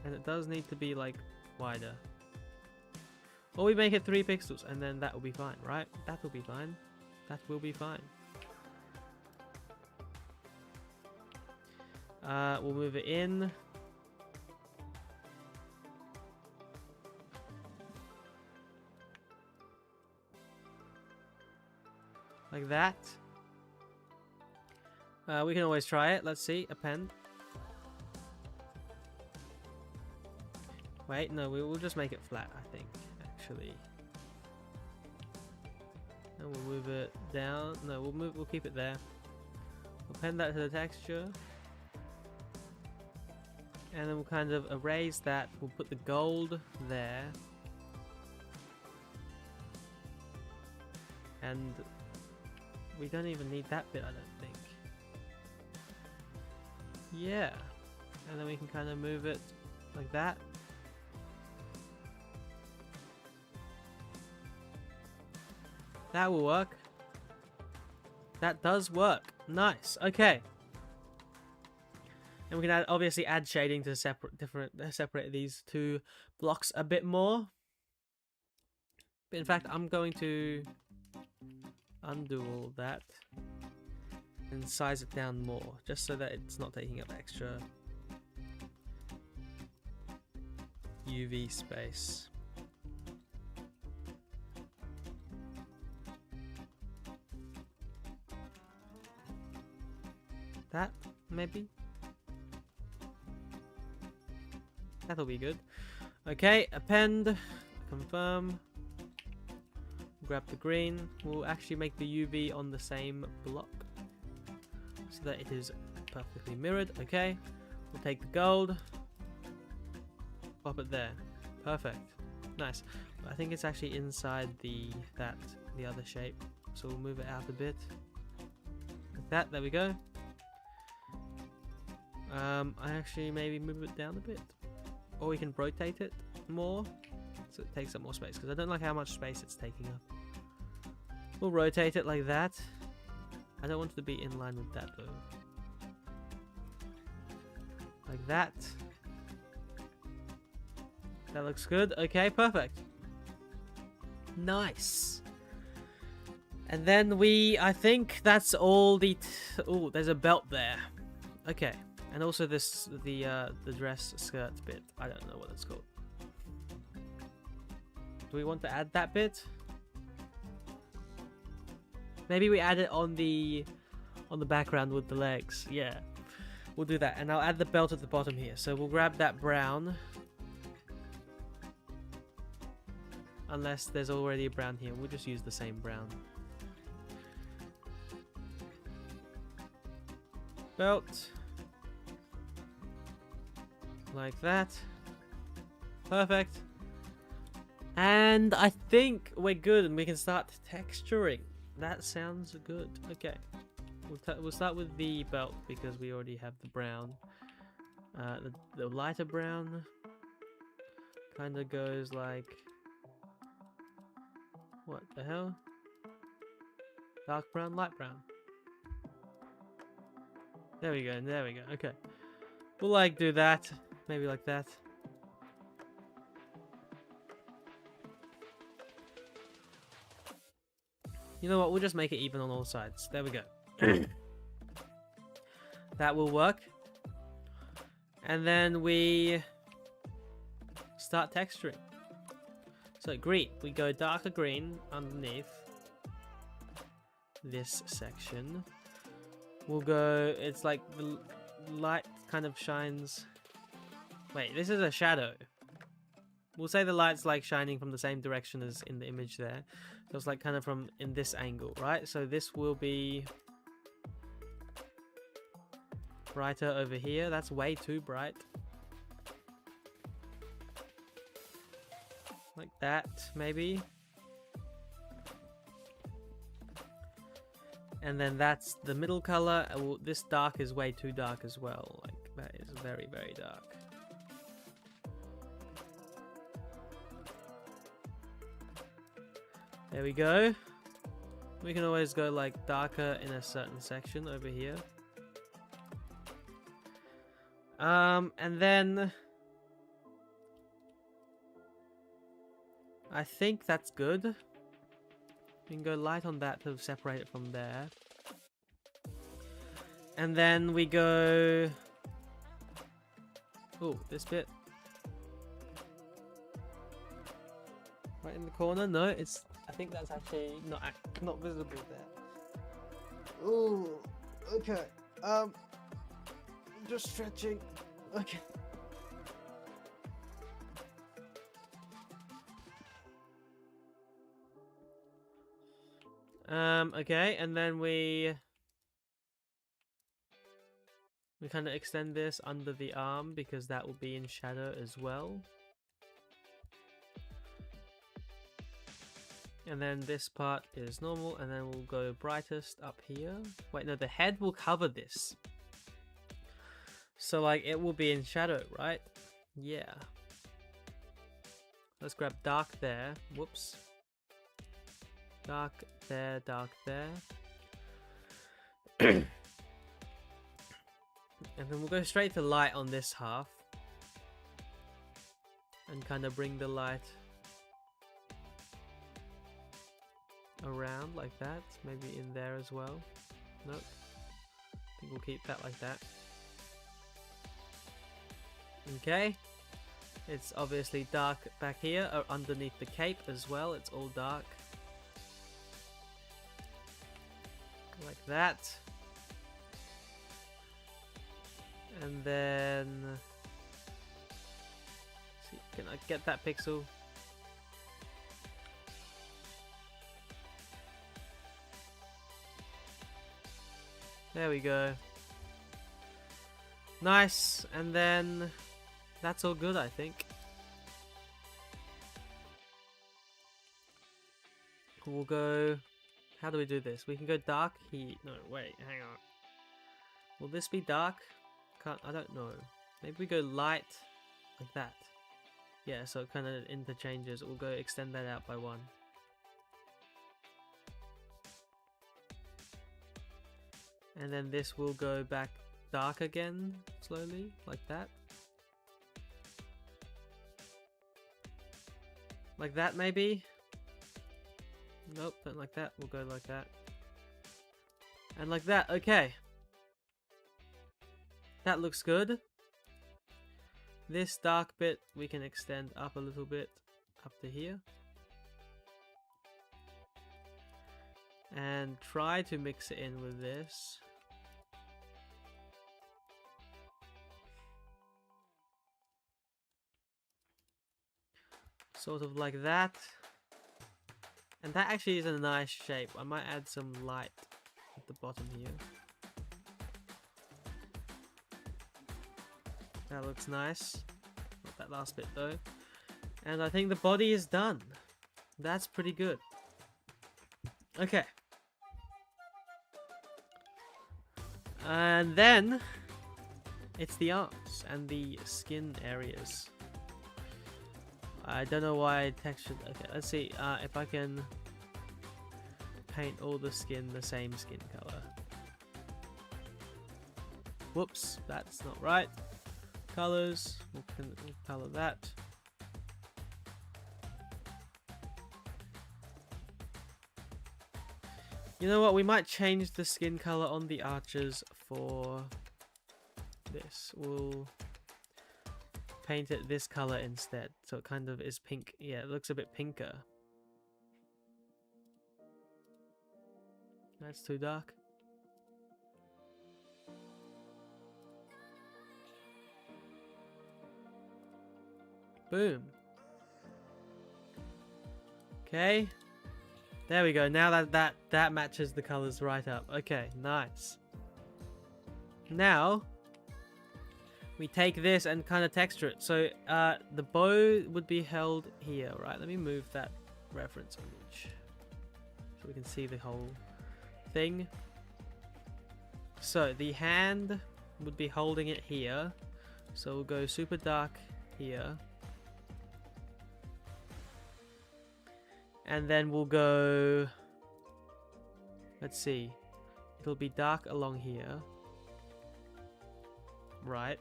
And it does need to be like wider. Or we make it 3 pixels and then that will be fine, right? That will be fine. That will be fine. We'll move it in. Like that. We can always try it. Let's see. Append. Wait, no, we will just make it flat, I think, actually. And we'll move it down. No, we'll keep it there. We'll append that to the texture. And then we'll kind of erase that. We'll put the gold there. And we don't even need that bit, I don't think. Yeah. And then we can kind of move it like that. That will work. That does work. Nice. Okay. And we can obviously add shading to separate these 2 blocks a bit more. But in fact, I'm going to undo all that and size it down more, just so that it's not taking up extra UV space. That, maybe? That'll be good. Okay, append, confirm. Grab the green. We'll actually make the UV on the same block so that it is perfectly mirrored. Okay, we'll take the gold, pop it there. Perfect. Nice. I think it's actually inside the other shape, so we'll move it out a bit like that. There we go. I actually maybe move it down a bit, or we can rotate it more so it takes up more space, because I don't like how much space it's taking up. We'll rotate it like that. I don't want it to be in line with that though. Like that. That looks good. Okay, perfect. Nice. And then I think that's all the... Oh, there's a belt there. Okay. And also this, the dress skirt bit. I don't know what it's called. Do we want to add that bit? Maybe we add it on the background with the legs. Yeah. We'll do that. And I'll add the belt at the bottom here. So we'll grab that brown. Unless there's already a brown here. We'll just use the same brown. Belt. Like that. Perfect. And I think we're good and we can start texturing. That sounds good. Okay. We'll start with the belt because we already have the brown. The lighter brown kind of goes like... What the hell? Dark brown, light brown. There we go, there we go. Okay. We'll like do that. Maybe like that. You know what? We'll just make it even on all sides. There we go. That will work. And then we start texturing. So green, we go darker green underneath this section. We'll go, it's like the light kind of shines. Wait, this is a shadow. We'll say the light's like shining from the same direction as in the image there. So it's like kind of from in this angle, right? So this will be brighter over here. That's way too bright. Like that, maybe. And then that's the middle color. This dark is way too dark as well. Like, that is very, very dark. There we go. We can always go like darker in a certain section over here. And then I think that's good. We can go light on that to separate it from there. And then we go... Oh, this bit. Right in the corner? No, it's... I think that's actually not visible there. Oh, okay. Just stretching. Okay. Okay, and then we kind of extend this under the arm because that will be in shadow as well. And then this part is normal, and then we'll go brightest up here. Wait, no, the head will cover this. So like it will be in shadow, right? Yeah. Let's grab dark there. Whoops. Dark there, dark there. And then we'll go straight to light on this half. And kind of bring the light around like that. Maybe in there as well. Nope. I think we'll keep that like that. Okay. It's obviously dark back here, or underneath the cape as well. It's all dark. Like that. And then... See, can I get that pixel? There we go. Nice, and then that's all good, I think. We'll go... How do we do this? We can go dark here. No, wait, hang on. Will this be dark? I don't know. Maybe we go light like that. Yeah, so it kind of interchanges. We'll go extend that out by 1. And then this will go back dark again, slowly, like that. Like that, maybe? Nope, don't like that. We'll go like that. And like that, okay. That looks good. This dark bit we can extend up a little bit, up to here. And try to mix it in with this. Sort of like that. And that actually is a nice shape. I might add some light at the bottom here. That looks nice. Not that last bit though. And I think the body is done. That's pretty good. Okay. And then it's the arms and the skin areas. I don't know why I textured. Okay, let's see if I can paint all the skin the same skin color. Whoops, that's not right. Colors, we'll color that. You know what, we might change the skin color on the archers for this. We'll paint it this color instead, so it kind of is pink. Yeah, it looks a bit pinker. That's too dark. Boom. Okay. There we go. Now that matches the colors right up. Okay, nice. Now we take this and kind of texture it. So the bow would be held here, right? Let me move that reference image so we can see the whole thing. So the hand would be holding it here. So we'll go super dark here. And then we'll go, let's see, it'll be dark along here. Right.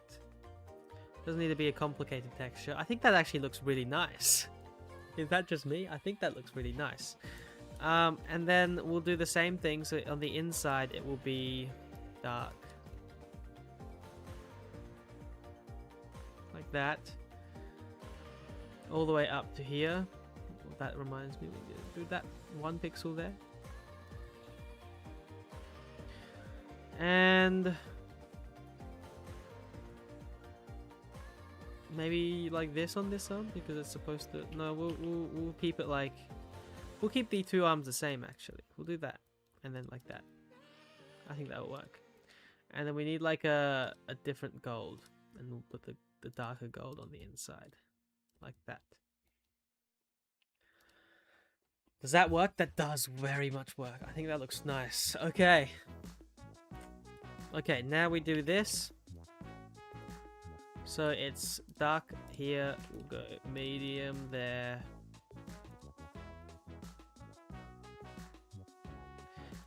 Doesn't need to be a complicated texture. I think that actually looks really nice. Is that just me? I think that looks really nice. And then we'll do the same thing. So on the inside, it will be dark. Like that. All the way up to here. That reminds me, we'll do that 1 pixel there. And maybe like this on this arm, because it's supposed to. No, we'll keep it like, we'll keep the 2 arms the same actually. We'll do that, and then like that. I think that'll work. And then we need like a different gold, and we'll put the darker gold on the inside, like that. Does that work? That does very much work. I think that looks nice. Okay. Okay, now we do this. So it's dark here. We'll go medium there.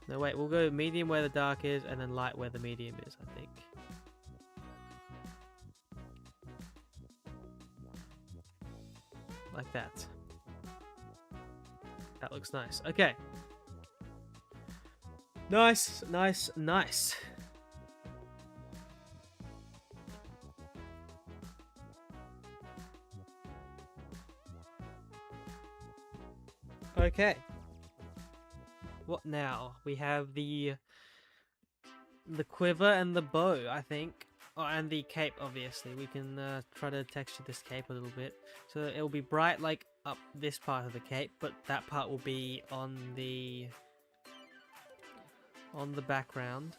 No, wait. We'll go medium where the dark is and then light where the medium is, I think. Like that. That looks nice. Okay. Nice, nice, nice. Okay. What now? We have the quiver and the bow, I think. Oh, and the cape, obviously. We can try to texture this cape a little bit. So it'll be bright like up this part of the cape, but that part will be on the background.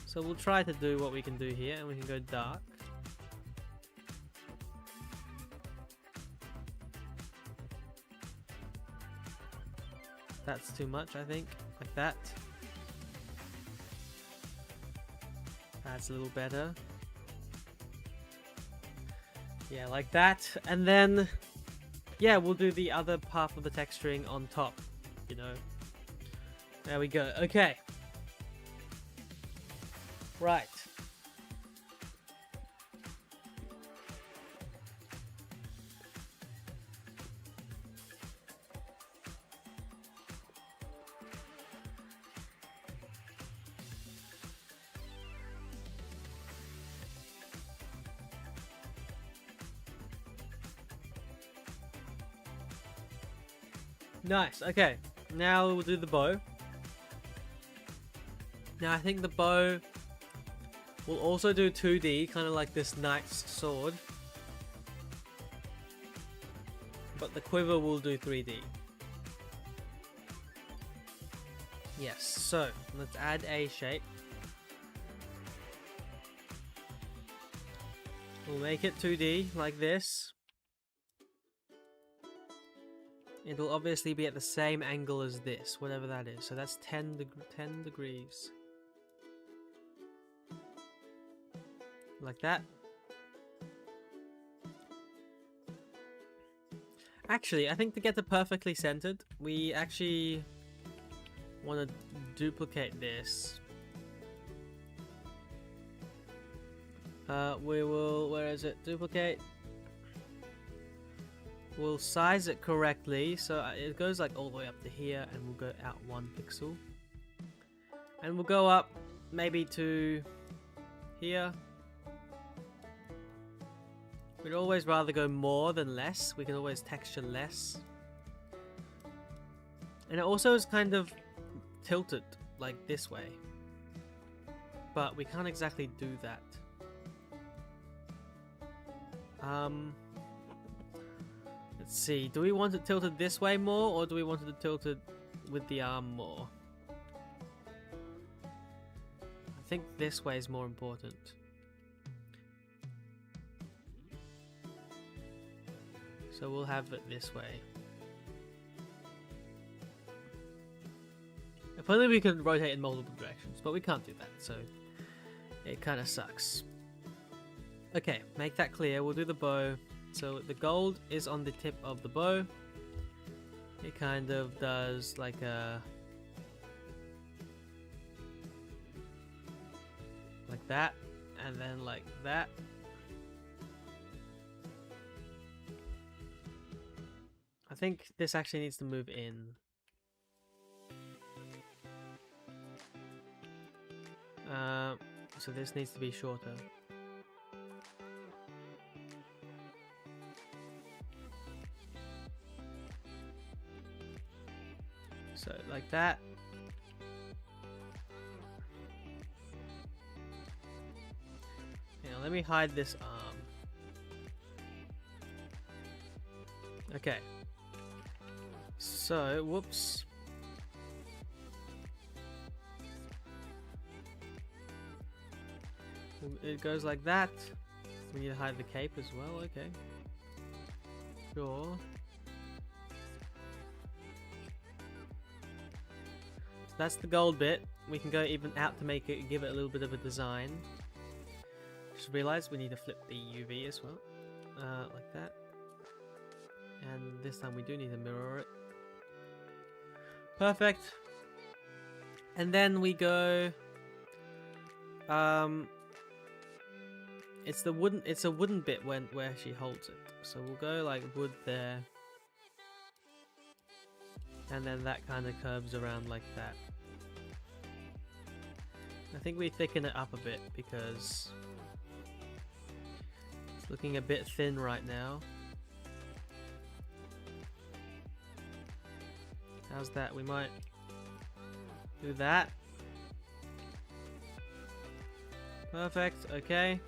So we'll try to do what we can do here, and we can go dark. That's too much, I think. Like that. That's a little better. Yeah, like that. And then, yeah, we'll do the other half of the texturing on top, you know. There we go. Okay. Right. Nice. Okay. Now we'll do the bow. Now I think the bow will also do 2D, kind of like this knight's sword. But the quiver will do 3D. Yes, so let's add a shape. We'll make it 2D like this. It'll obviously be at the same angle as this, whatever that is. So that's 10 degrees. Like that. Actually, I think to get it perfectly centered, we actually want to duplicate this. We will, where is it? Duplicate. We'll size it correctly, so it goes like all the way up to here, and we'll go out 1 pixel. And we'll go up maybe to here. We'd always rather go more than less. We can always texture less. And it also is kind of tilted, like this way. But we can't exactly do that. Let's see, do we want it tilted this way more, or do we want it tilted with the arm more? I think this way is more important. So we'll have it this way. If only we could rotate in multiple directions, but we can't do that, so it kind of sucks. Okay, make that clear. We'll do the bow. So the gold is on the tip of the bow. It kind of does like a... like that, and then like that. I think this actually needs to move in. So this needs to be shorter. So like that. Now let me hide this arm. Okay. So, whoops. It goes like that. We need to hide the cape as well, okay. Sure. So that's the gold bit. We can go even out to make it, give it a little bit of a design. Just realized we need to flip the UV as well. Like that. And this time we do need to mirror it. Perfect. And then we go... it's a wooden bit where she holds it. So we'll go like wood there. And then that kind of curves around like that. I think we thicken it up a bit because it's looking a bit thin right now. How's that? We might do that. Perfect, okay.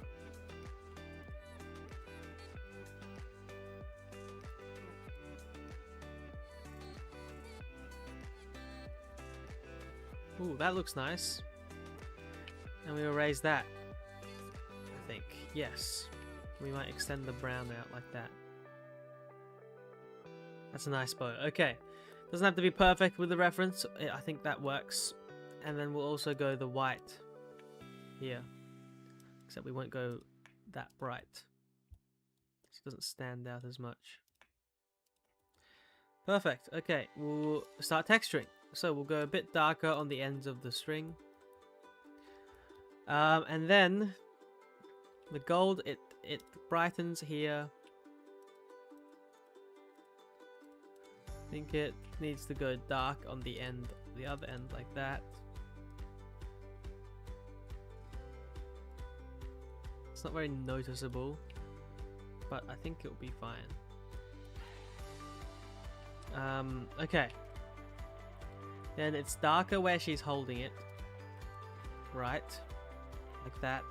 Ooh, that looks nice. And we erase that. I think. Yes. We might extend the brown out like that. That's a nice bow. Okay. Doesn't have to be perfect with the reference. I think that works. And then we'll also go the white here. except we won't go that bright. So it doesn't stand out as much. Perfect. Okay, we'll start texturing. So we'll go a bit darker on the ends of the string. And then the gold, it brightens here. I think it needs to go dark on the end, the other end, like that. It's not very noticeable, but I think it'll be fine. Okay. Then it's darker where she's holding it. Right. Like that.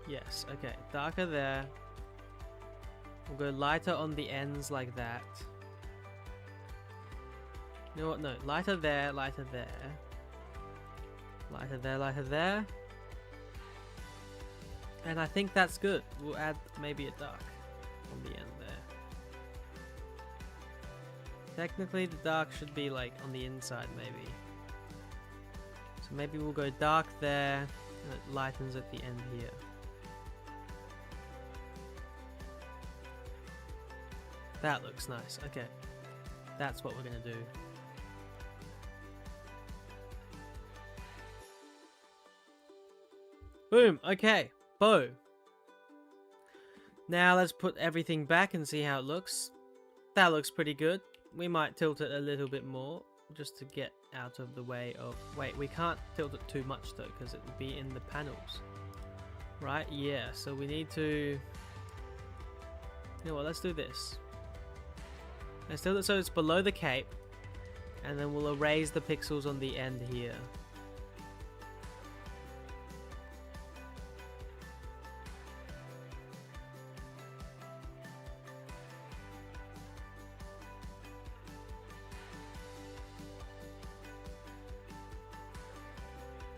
Yes, okay. Darker there. We'll go lighter on the ends like that. You know what? No. Lighter there, lighter there. Lighter there, lighter there. And I think that's good. We'll add maybe a dark on the end there. Technically the dark should be like on the inside maybe. So maybe we'll go dark there and it lightens at the end here. That looks nice. Okay. That's what we're gonna do. Boom! Okay. Bow. Now let's put everything back and see how it looks. That looks pretty good. We might tilt it a little bit more just to get out of the way of... Wait, we can't tilt it too much though because it would be in the panels. Right? Yeah, so we need to... You know what, let's do this. Let's tilt it so it's below the cape and then we'll erase the pixels on the end here.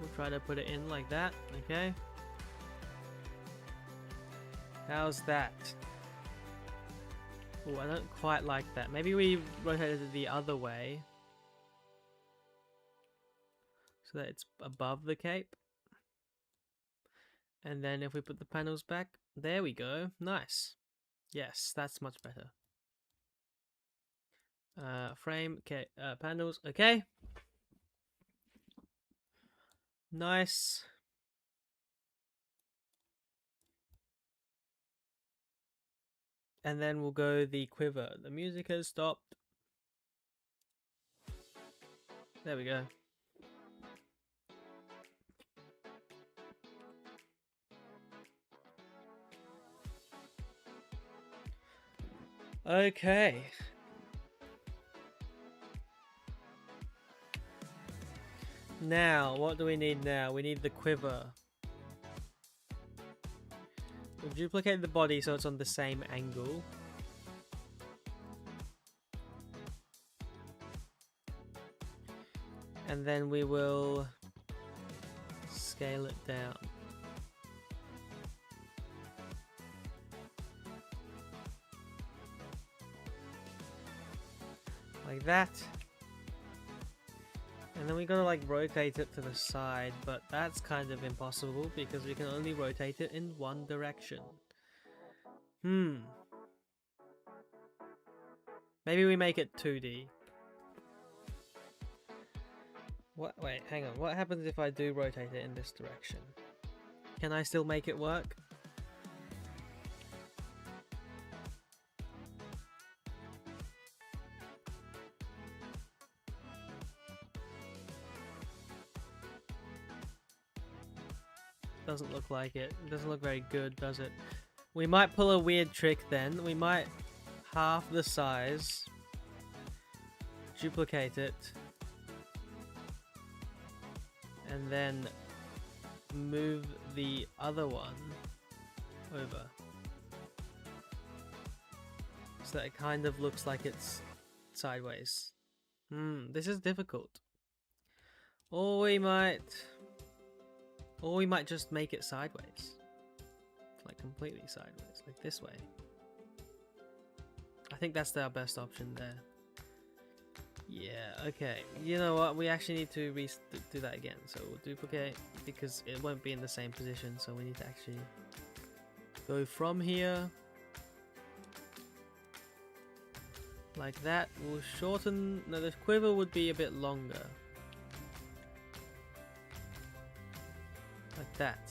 We'll try to put it in like that, okay? How's that? Oh, I don't quite like that. Maybe we rotate it the other way. So that it's above the cape. And then if we put the panels back, there we go. Nice. Yes, that's much better. Frame, okay, panels, okay. Nice. And then we'll go the quiver. The music has stopped. There we go. Okay. Now, what do we need now? We need the quiver. We'll duplicate the body so it's on the same angle. And then we will scale it down. Like that. And then we gotta like rotate it to the side, but that's kind of impossible because we can only rotate it in one direction. Maybe we make it 2D. What? Wait, hang on. What happens if I do rotate it in this direction? Can I still make it work? Doesn't look like it. It doesn't look very good, does it? We might pull a weird trick then. We might half the size, duplicate it, and then move the other one over. So that it kind of looks like it's sideways. This is difficult. Or we might just make it sideways. Like completely sideways, like this way. I think that's our best option there. Yeah, okay. You know what? We actually need to do that again. So we'll duplicate because it won't be in the same position. So we need to actually go from here. Like that. We'll shorten... No, the quiver would be a bit longer. Like that.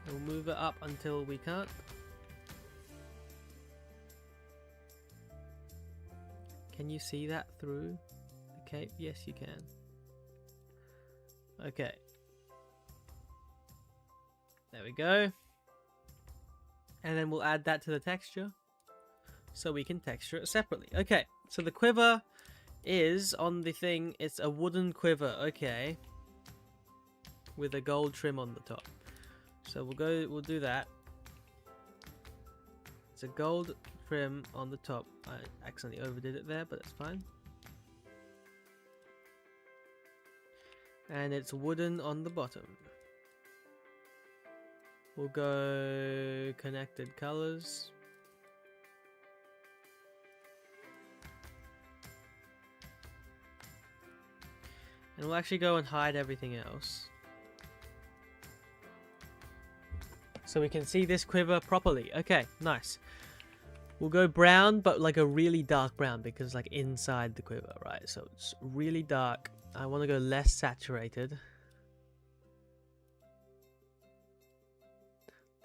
We'll move it up until we can't. Can you see that through the cape? Yes, you can. Okay. There we go. And then we'll add that to the texture so we can texture it separately. Okay, so the quiver is on the thing. It's a wooden quiver. Okay. With a gold trim on the top. So we'll do that. It's a gold trim on the top. I accidentally overdid it there, but it's fine. And it's wooden on the bottom. We'll go connected colors. And we'll actually go and hide everything else, so we can see this quiver properly. Okay, nice. We'll go brown, but like a really dark brown, because like inside the quiver, right? So it's really dark. I want to go less saturated.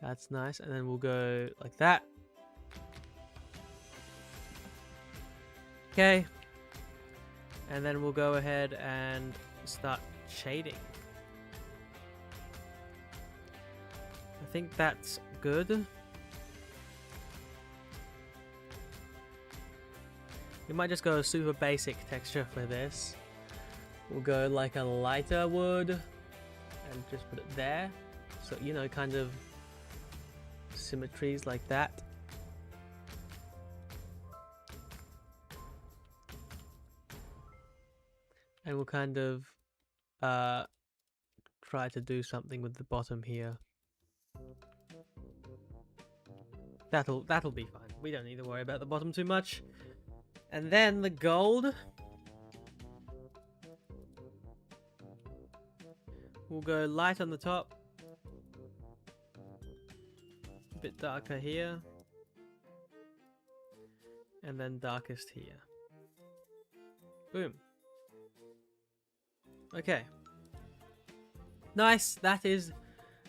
That's nice. And then we'll go like that. Okay. And then we'll go ahead and start shading. I think that's good. We might just go a super basic texture for this. We'll go like a lighter wood and just put it there. So, you know, kind of symmetries like that. And we'll kind of try to do something with the bottom here. That'll be fine. We don't need to worry about the bottom too much. And then the gold. We'll go light on the top. A bit darker here. And then darkest here. Boom. Okay. Nice. That is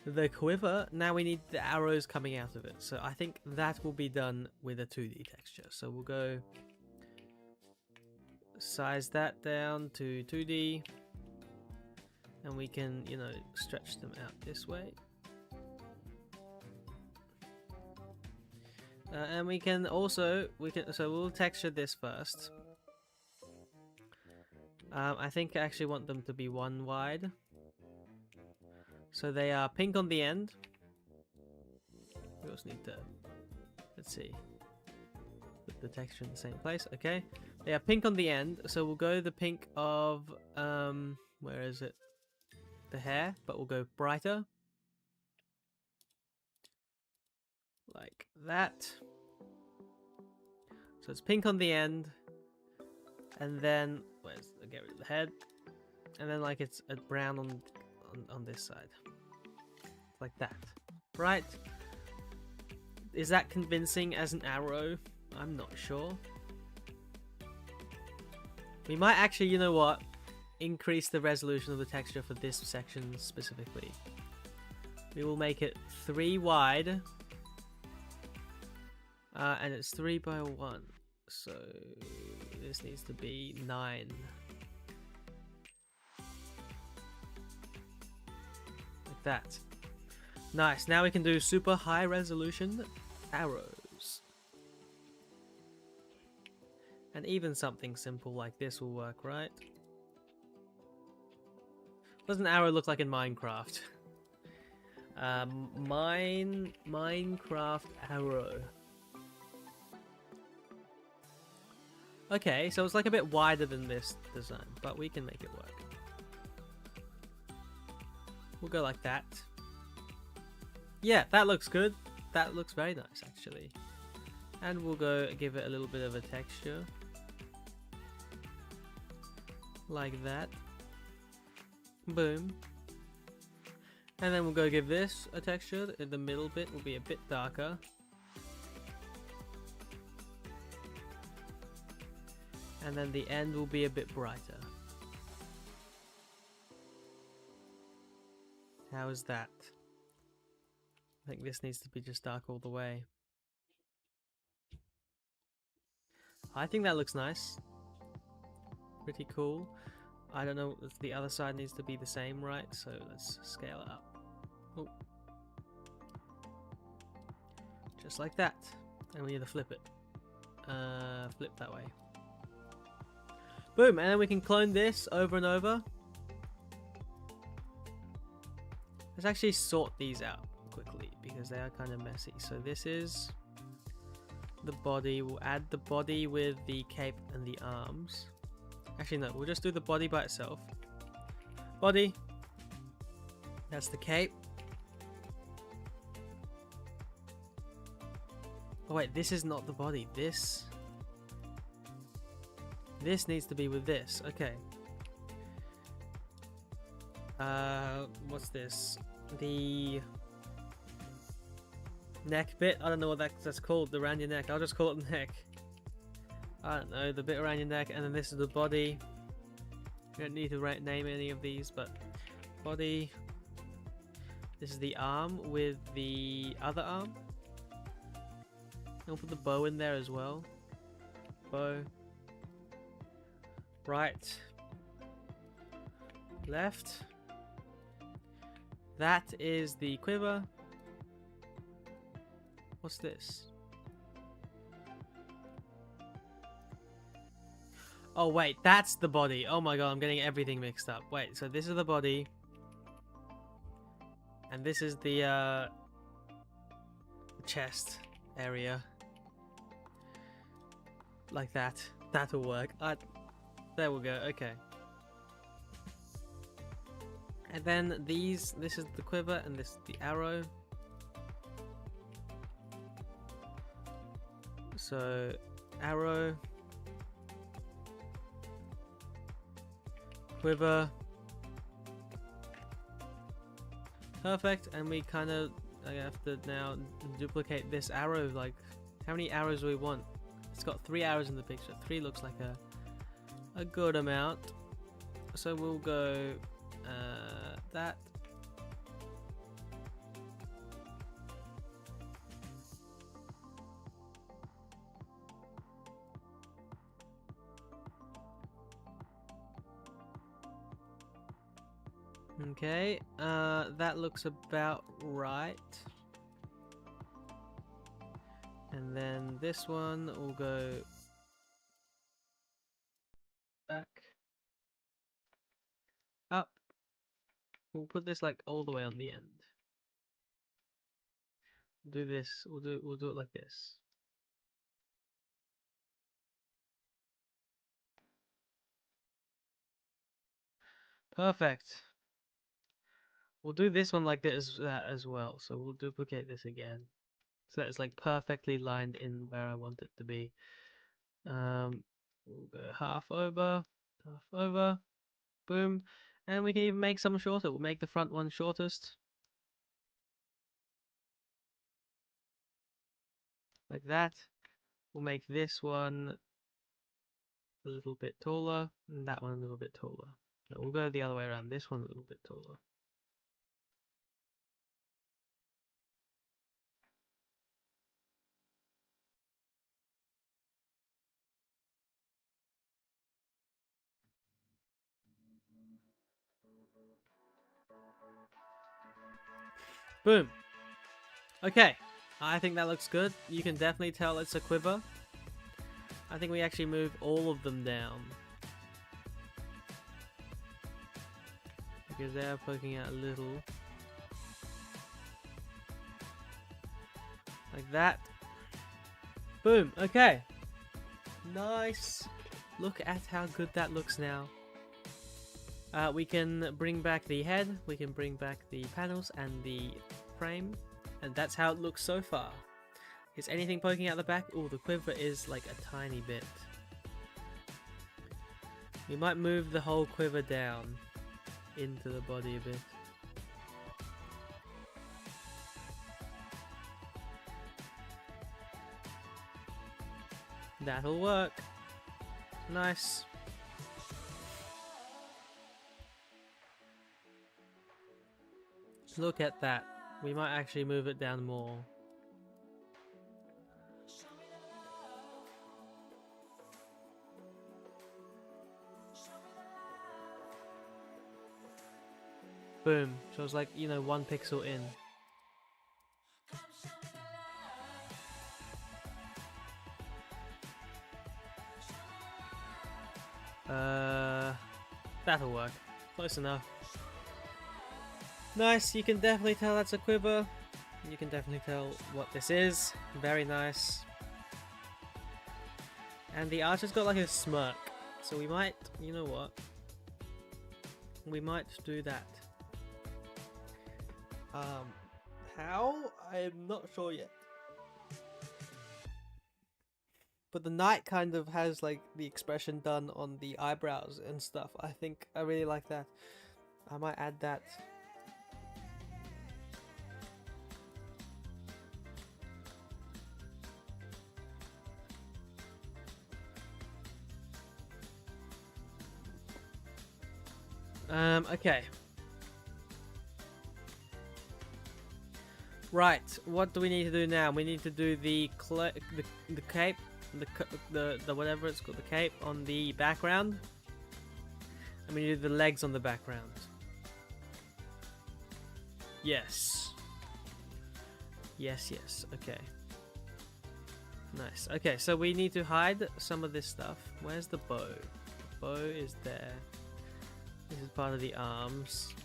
the quiver. Now we need the arrows coming out of it. So I think that will be done with a 2D texture. So we'll go size that down to 2D. And we can, you know, stretch them out this way. And we can also, so we'll texture this first. I think I actually want them to be one wide. So they are pink on the end. We also need to, let's see, put the texture in the same place. Okay, they are pink on the end. So we'll go the pink of, where is it? The hair, but we'll go brighter. Like that. So it's pink on the end. And then, get rid of the head. And then like it's a brown on this side. Like that. Right? Is that convincing as an arrow? I'm not sure. We might actually, you know what? Increase the resolution of the texture for this section specifically. We will make it 3 wide. And it's 3 by 1. So this needs to be 9. Like that. Nice. Now we can do super high resolution arrows. And even something simple like this will work, right? What does an arrow look like in Minecraft? Minecraft arrow. Okay, so it's like a bit wider than this design, but we can make it work. We'll go like that. Yeah, that looks good. That looks very nice, actually. And we'll go give it a little bit of a texture. like that. Boom. And then we'll go give this a texture. The middle bit will be a bit darker. And then the end will be a bit brighter. How is that? I think this needs to be just dark all the way. I think that looks nice. Pretty cool. I don't know if the other side needs to be the same, right? So let's scale it up. Oh. Just like that. And we need to flip it. Flip that way. Boom, and then we can clone this over and over. Let's actually sort these out quickly because they are kind of messy. So this is the body. We'll add the body with the cape and the arms. Actually no, we'll just do the body by itself. Body. That's the cape. Oh wait, this is not the body. This needs to be with this. Okay. What's this? The neck bit? I don't know what that's called. Around your neck. I'll just call it neck. I don't know. The bit around your neck, and then this is the body. You don't need to name any of these, but body. This is the arm with the other arm. I'll put the bow in there as well. Bow. Right. Left. That is the quiver. What's this? Oh wait, that's the body. Oh my god, I'm getting everything mixed up. Wait, so this is the body. And this is the chest area. Like that. That'll work. There we go, okay. And then this is the quiver and this is the arrow. So, arrow. Quiver. Perfect, and we kind of have to now duplicate this arrow. Like, how many arrows do we want? It's got 3 arrows in the picture. 3 looks like a good amount. So we'll go that. Okay, that looks about right. And then this one will go back, up. We'll put this like all the way on the end. Do this. We'll do it like this. Perfect. We'll do this one like this as well. So we'll duplicate this again. So that it's like perfectly lined in where I want it to be. We'll go half over, boom. And we can even make some shorter. We'll make the front one shortest. Like that. We'll make this one a little bit taller, and that one a little bit taller. No, we'll go the other way around. This one a little bit taller. Boom. Okay, I think that looks good. You can definitely tell it's a quiver. I think we actually move all of them down, because they are poking out a little. Like that. Boom. Okay. Nice. Look at how good that looks now. We can bring back the head, we can bring back the panels and the frame, and that's how it looks so far. Is anything poking out the back? Oh, the quiver is like a tiny bit. We might move the whole quiver down into the body a bit. That'll work. Nice. Look at that. We might actually move it down more. Boom. So it's like, you know, 1 pixel in. That'll work. Close enough. Nice, you can definitely tell that's a quiver. You can definitely tell what this is. Very nice. And the archer's got like a smirk. So we might, you know what? We might do that. How? I'm not sure yet. But the knight kind of has like the expression done on the eyebrows and stuff. I think I really like that. I might add that. Okay. Right, what do we need to do now? We need to do the cape, the whatever it's called, the cape on the background, and we need the legs on the background. Yes. Yes, yes. Okay. Nice. Okay, so we need to hide some of this stuff. Where's the bow? The bow is there. This is part of the arms.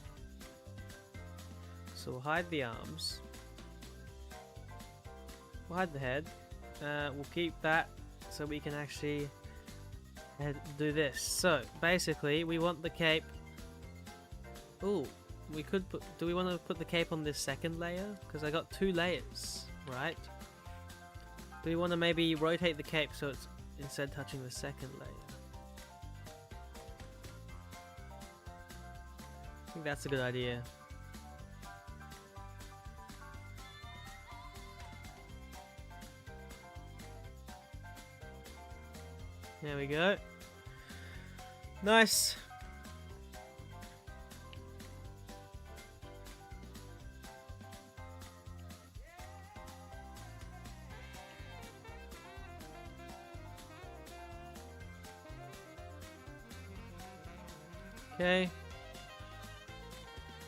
So we'll hide the arms. We'll hide the head. We'll keep that so we can actually do this. So basically, we want the cape. Ooh, we could put. Do we want to put the cape on this second layer? Because I got 2 layers, right? Do we want to maybe rotate the cape so it's instead touching the second layer? I think that's a good idea. There we go. Nice. Okay.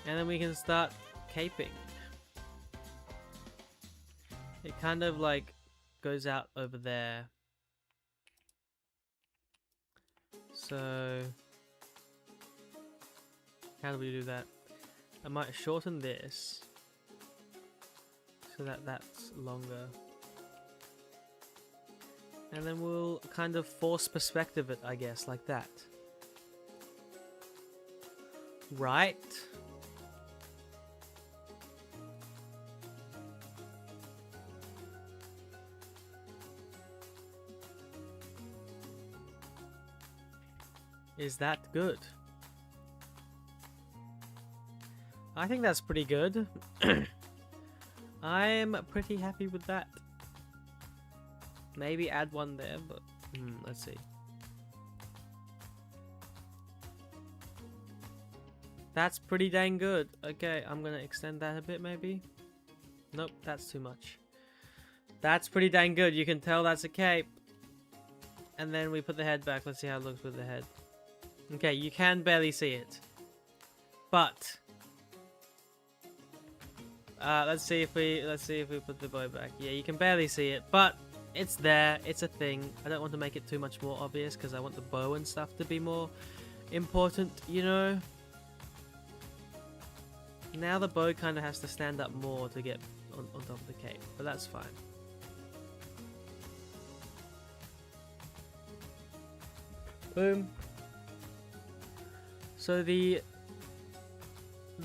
And then we can start caping. It kind of like goes out over there. So how do we do that? I might shorten this so that that's longer. And then we'll kind of force perspective it, I guess, like that. Right? Is that good? I think that's pretty good. I'm pretty happy with that. Maybe add one there, but let's see. That's pretty dang good. Okay, I'm gonna extend that a bit maybe. Nope, that's too much. That's pretty dang good. You can tell that's a cape. And then we put the head back. Let's see how it looks with the head. Okay, you can barely see it. But let's see if we put the bow back. Yeah, you can barely see it, but it's there. It's a thing. I don't want to make it too much more obvious because I want the bow and stuff to be more important, you know? Now the bow kind of has to stand up more to get on top of the cape, but that's fine. Boom. So the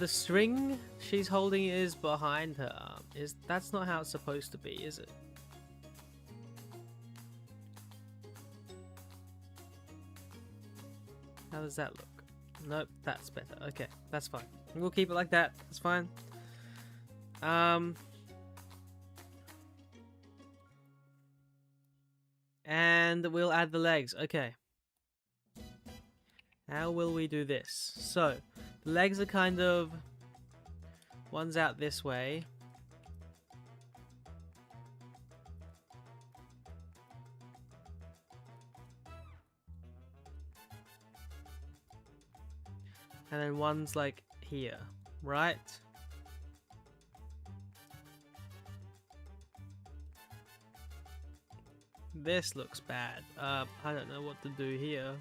string she's holding is behind her arm. That's not how it's supposed to be, is it? How does that look? Nope, that's better. Okay, that's fine. We'll keep it like that. It's fine. And we'll add the legs. Okay. How will we do this? So, the legs are kind of... One's out this way. And then one's like here, right? This looks bad. I don't know what to do here.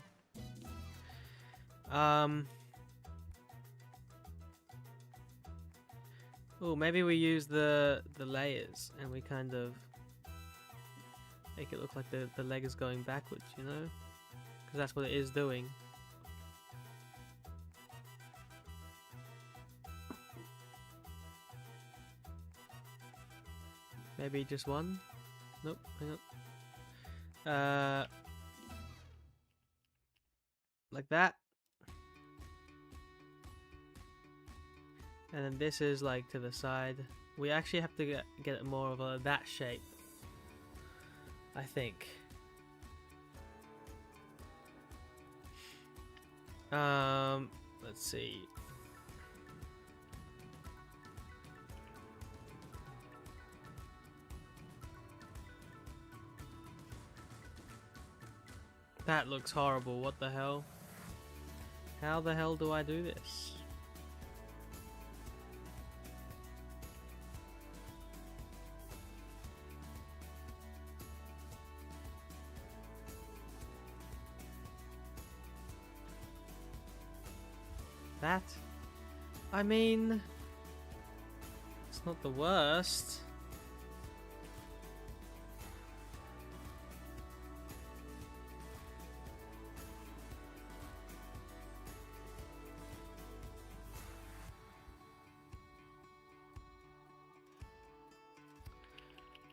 Oh, maybe we use the layers and we kind of make it look like the leg is going backwards, you know? Because that's what it is doing. Maybe just one? Nope, hang on. Like that. And then this is like to the side. We actually have to get it more of that shape, I think. Let's see. That looks horrible. What the hell? How the hell do I do this? That? I mean, it's not the worst.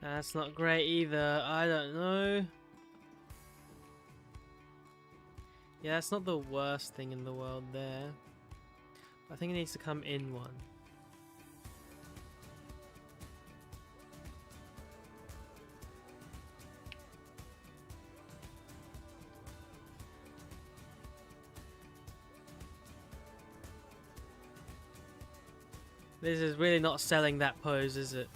That's not great either. I don't know. Yeah, that's not the worst thing in the world there. I think it needs to come in one. This is really not selling that pose, is it?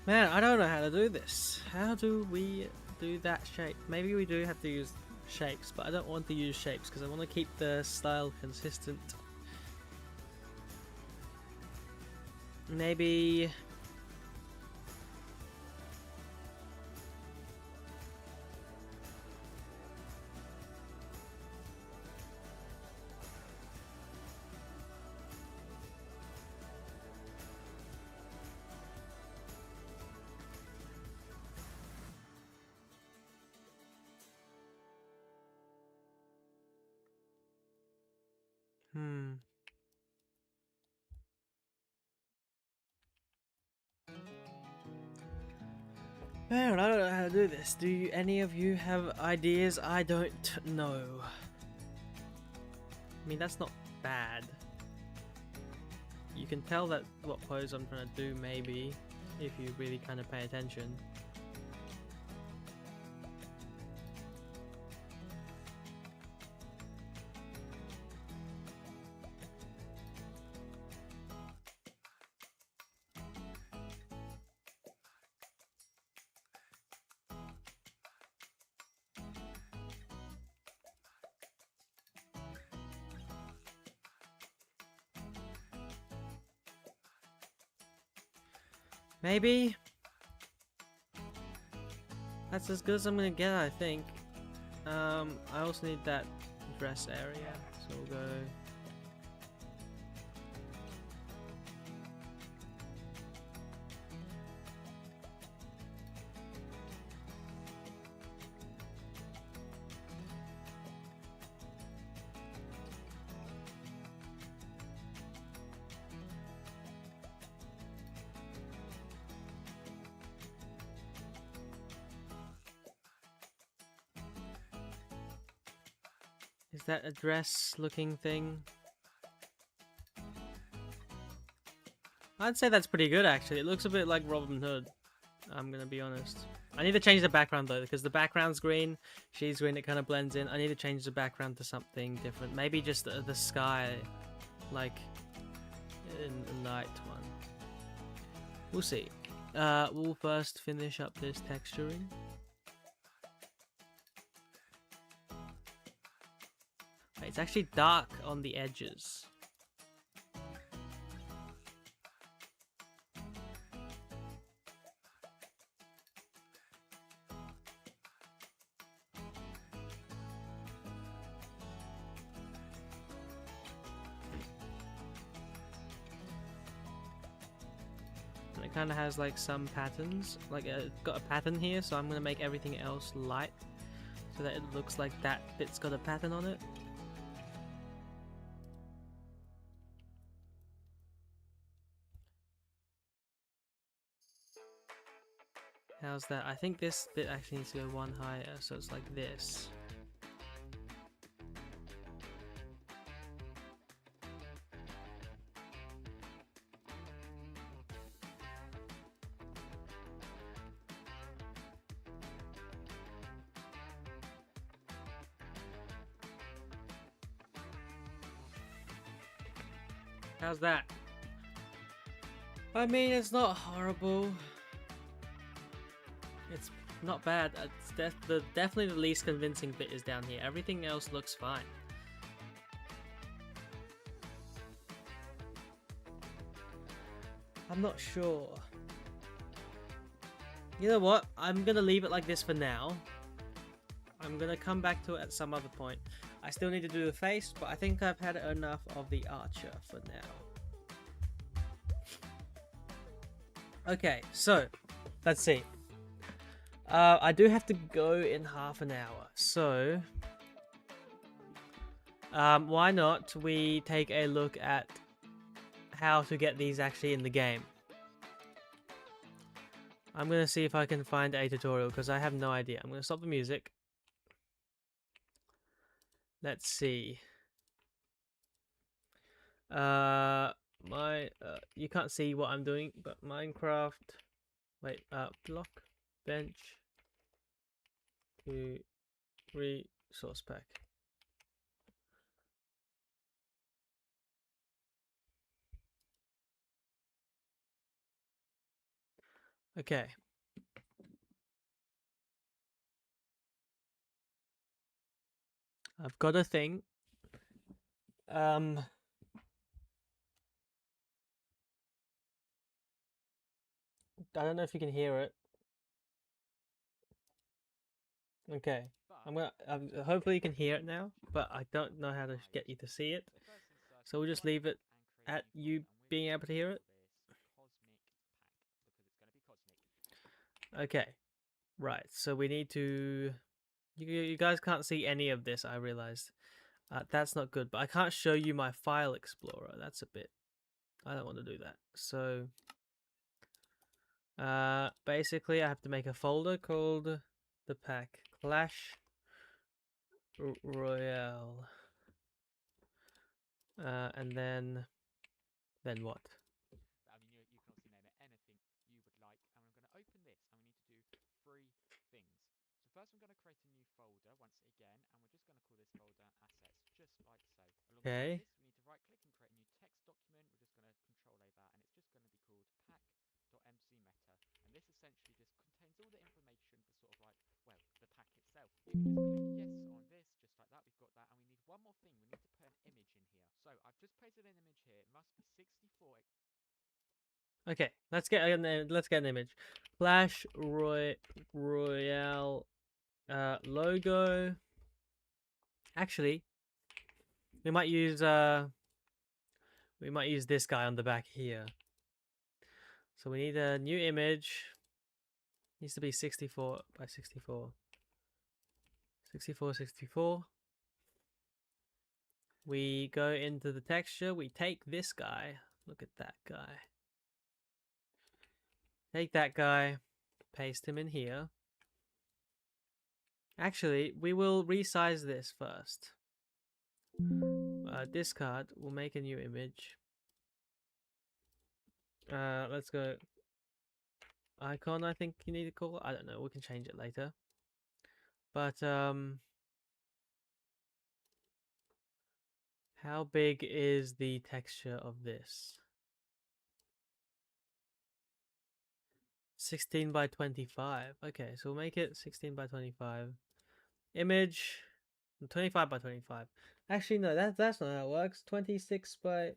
Man, I don't know how to do this. How do we do that shape? Maybe we do have to use shapes, but I don't want to use shapes because I want to keep the style consistent. Maybe... Man, I don't know how to do this. Do any of you have ideas? I don't know. I mean, that's not bad. You can tell that what pose I'm trying to do, maybe, if you really kind of pay attention. Maybe? That's as good as I'm gonna get, I think. I also need that dress area, so we'll go... that a dress looking thing? I'd say that's pretty good actually. It looks a bit like Robin Hood. I'm gonna be honest. I need to change the background though, because the background's green, she's green, it kind of blends in. I need to change the background to something different. Maybe just the sky, like in a light one. We'll see. We'll first finish up this texturing. It's actually dark on the edges. And it kind of has like some patterns, like got a pattern here, so I'm gonna make everything else light so that it looks like that bit's got a pattern on it. How's that? I think this bit actually needs to go one higher, so it's like this. How's that? I mean, it's not horrible. It's not bad. It's definitely the least convincing bit is down here. Everything else looks fine. I'm not sure. You know what? I'm gonna leave it like this for now. I'm gonna come back to it at some other point. I still need to do the face, but I think I've had enough of the archer for now. Okay, so let's see. I do have to go in half an hour, so why not we take a look at how to get these actually in the game. I'm gonna see if I can find a tutorial because I have no idea. I'm gonna stop the music. Let's see. You can't see what I'm doing, but Minecraft. Wait, block, bench, 2, resource pack. Okay. I've got a thing. I don't know if you can hear it. Okay. hopefully you can hear it now, but I don't know how to get you to see it. So we'll just leave it at you being able to hear it. Okay. Right. So we need to you guys can't see any of this, I realized. That's not good, but I can't show you my file explorer. That's a bit I don't want to do that. So basically I have to make a folder called the pack Clash Royale. And then what? I mean, you can obviously name it anything you would like, and I'm going to open this, and we need to do 3 things. So first I'm going to create a new folder once again, and we're just going to call this folder assets, just like so. Alongside Okay. this, we need to right click and create a new text document. We're just going to control A that, and it's just going to be called pack.mcmeta, and this essentially just contains all the information for sort of like, well, the pack itself. You can just click yes on this, just like that. We've got that, and we need one more thing. We need to put an image in here. So I've just pasted an image here. It must be 64. Okay, let's get an image. Clash Royale logo. Actually, we might use this guy on the back here. So we need a new image. Needs to be 64 by 64. 64. We go into the texture. We take this guy. Look at that guy. Take that guy. Paste him in here. Actually, we will resize this first. Discard. We'll make a new image. Let's go. Icon, I think you need to call it. I don't know. We can change it later. But how big is the texture of this? 16 by 25. Okay, so we'll make it 16 by 25. Image 25 by 25. Actually, no, that's not how it works. 26 by.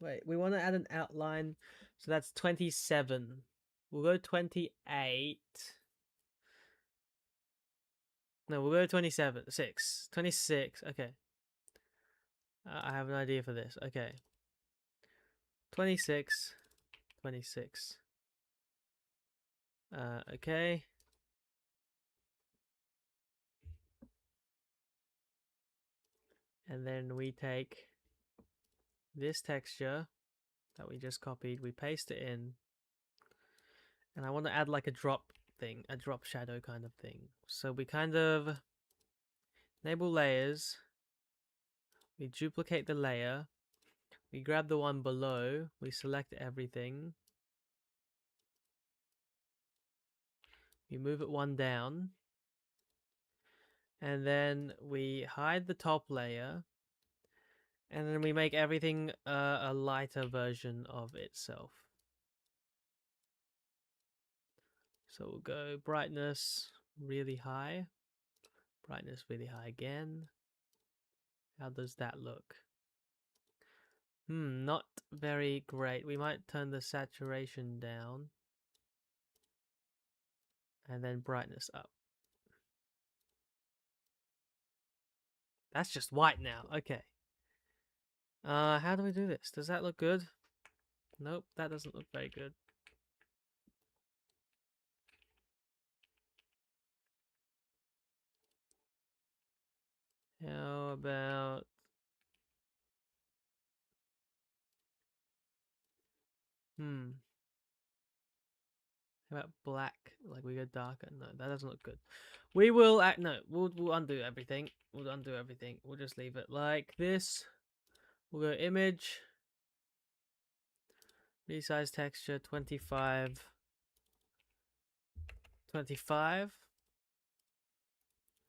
Wait, we want to add an outline, so that's 27. We'll go 28. No, we'll go 27. 6. 26. Okay. I have an idea for this. Okay. 26. 26. Okay. And then we take this texture that we just copied, we paste it in, and I want to add like a drop thing, a drop shadow kind of thing. So we kind of enable layers, we duplicate the layer, we grab the one below, we select everything, we move it one down, and then we hide the top layer, and then we make everything a lighter version of itself. So we'll go brightness really high, brightness really high again. How does that look? Not very great. We might turn the saturation down and then brightness up. That's just white now. Okay. How do we do this? Does that look good? Nope, that doesn't look very good. How about how about black? Like we go darker? No, that doesn't look good. We will act. No, we'll undo everything. We'll undo everything. We'll just leave it like this. We'll go image, resize texture 25, 25.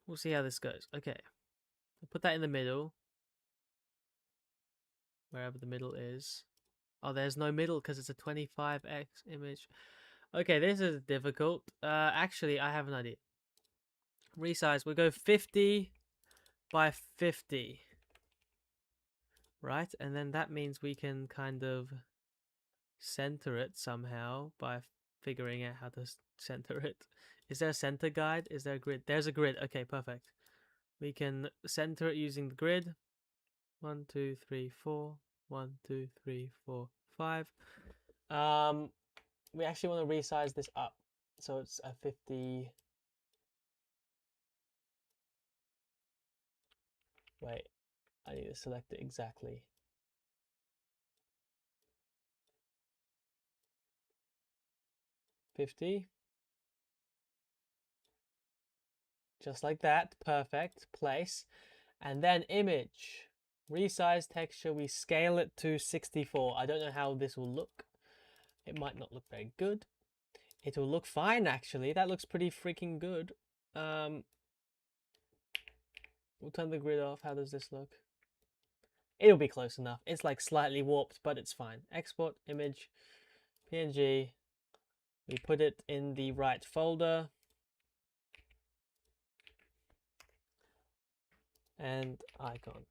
We'll see how this goes. Okay, I'll put that in the middle, wherever the middle is. Oh, there's no middle because it's a 25x image. Okay, this is difficult. Actually, I have an idea. Resize. We'll go 50 by 50. Right? And then that means we can kind of center it somehow by figuring out how to center it. Is there a center guide? Is there a grid? There's a grid. Okay, perfect. We can center it using the grid. 1, 2, 3, 4. 1, 2, 3, 4, 5. We actually want to resize this up. So it's a 50. Wait, I need to select it exactly. 50. Just like that. Perfect. Place. And then image. Resize texture. We scale it to 64. I don't know how this will look. It might not look very good. It will look fine, actually. That looks pretty freaking good. We'll turn the grid off. How does this look? It'll be close enough. It's like slightly warped, but it's fine. Export image, PNG. We put it in the right folder. And icon.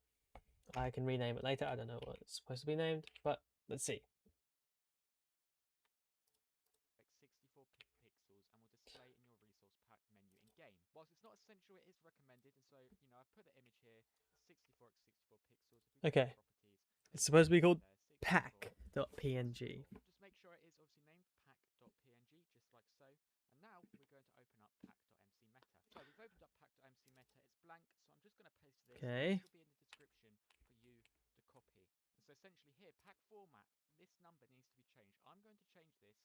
I can rename it later. I don't know what it's supposed to be named, but let's see. Like 64 pixels and will display in your resource pack menu in game. Whilst it's not essential, it is recommended. And so, I've put the image here, 64 x 64 pixels. If we Okay. go to properties, It's supposed to be called there, 64 pack.png. Just make sure it is obviously named pack.png, just like so. And now we're going to open up pack.mc meta. So we've opened up pack.mc meta. It's blank, so I'm just going to paste this. Okay. This will be in the description for you to copy. And so essentially here, pack format, this number needs to be changed. I'm going to change this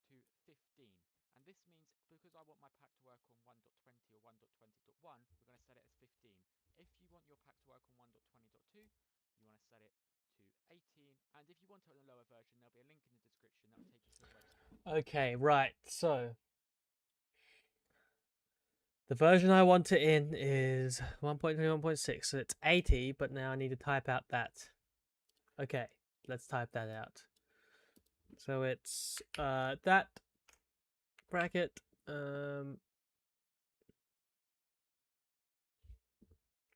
to 15. And this means because I want my pack to work on 1.20 or 1.20.1, we're going to set it as 15. If you want your pack to work on 1.20.2, you want to set it to 18. And if you want it on a lower version, there'll be a link in the description that will take you to a website. Okay, right. So the version I want it in is 1.21.6. So it's 80, but now I need to type out that. Okay, let's type that out. So it's that bracket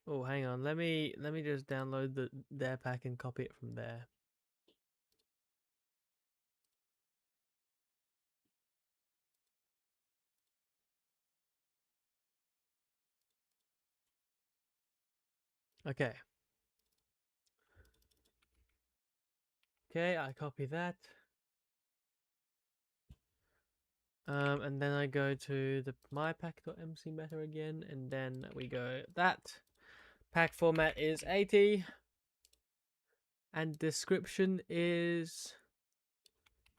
oh, hang on. Let me just download their pack and copy it from there. Okay. Okay, I copy that. And then I go to the mypack.mc meta again, and then we go that pack format is 80, and description is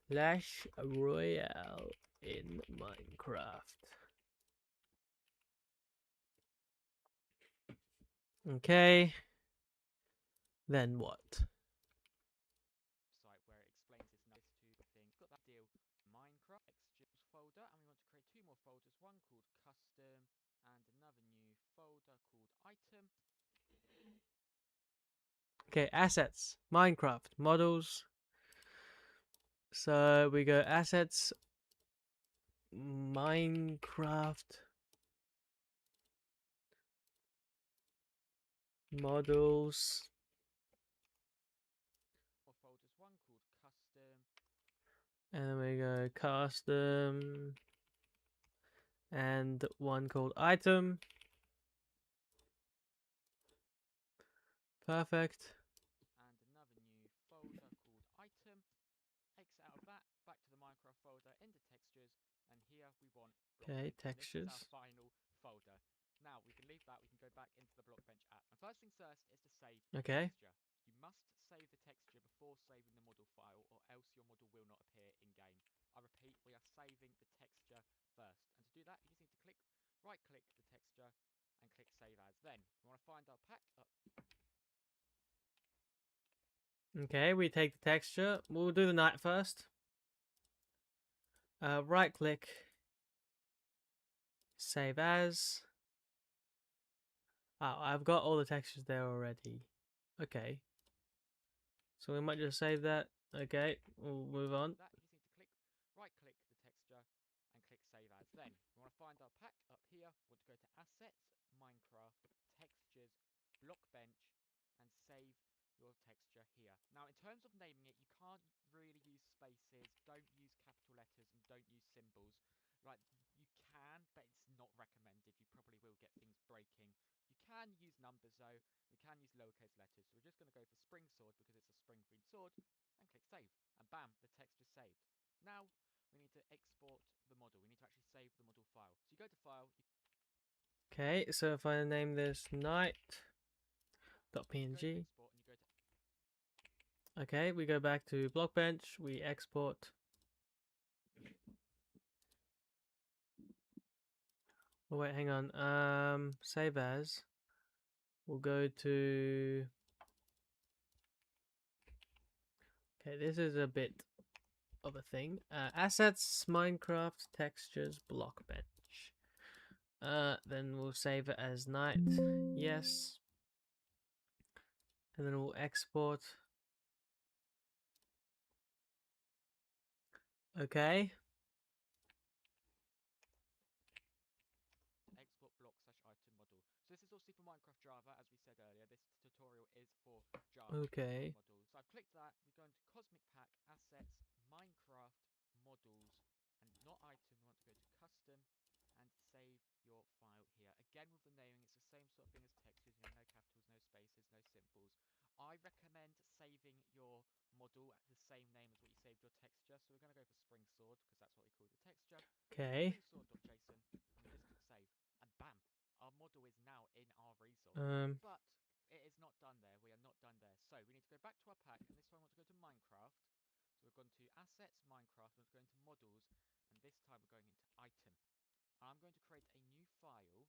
Clash Royale in Minecraft. Okay. Then what? Site where it explains this nice two things. Got that deal. Minecraft textures folder, and we want to create two more folders. One called custom, and another new folder called item. Okay, assets, Minecraft, models. So we go assets, Minecraft, models. More folders. One called custom. And then we go custom. And one called item. Perfect. And another new folder called item. Exit out of that, back to the Minecraft folder, into textures, and here we want Okay, Blockbench. This is our textures. final folder. Now we can leave that, we can go back into the Blockbench app. And first things first is to save Okay. the texture. You must save the texture before saving the model file, or else your model will not appear in game. I repeat, we are saving the texture first. And to do that, you just need to right click the texture and click save as. Then we want to find our pack up. Okay, we take the texture. We'll do the night first. Right click. Save as. Oh, I've got all the textures there already. Okay. So we might just save that. Okay, we'll move on. That you just need to right click the texture and click save as. Then we want to find our pack up here. We want to go to assets, Minecraft, textures, Blockbench, and save your texture here. Now in terms of naming it, you can't really use spaces, don't use capital letters, and don't use symbols. Like you can, but it's not recommended. You probably will get things breaking. You can use numbers though. We can use lowercase letters. So we're just going to go for spring sword because it's a spring themed sword, and click save. And bam, the texture's saved. Now we need to export the model. We need to actually save the model file. So you go to file. Okay, so if I name this night.png. Export and you go to. Okay, we go back to Blockbench, we export. Oh wait, hang on. Save as. We'll go to. Okay, this is a bit of a thing. Assets, Minecraft, textures, Blockbench. Then we'll save it as night. Yes. And then we'll export. Okay. Export block slash item model. So this is obviously for Minecraft Java, as we said earlier. This tutorial is for Java Okay. models. So I've clicked that. We go into Cosmic Pack, Assets, Minecraft, Models, and not item. We want to go to Custom and save your file here. Again, with the naming, it's the same sort of thing as textures. You know, no capitals, no spaces, no symbols. I recommend saving your model at the same name as what you saved your texture. So we're going to go for Spring Sword because that's what we call the texture. Okay. Springsword.json, and we just click save, and bam, our model is now in our resource. Um. But it is not done there. We are not done there. So we need to go back to our pack, and this time we want to go to Minecraft. So we've gone to assets, Minecraft, we want to go into models, and this time we're going into item. I'm going to create a new file,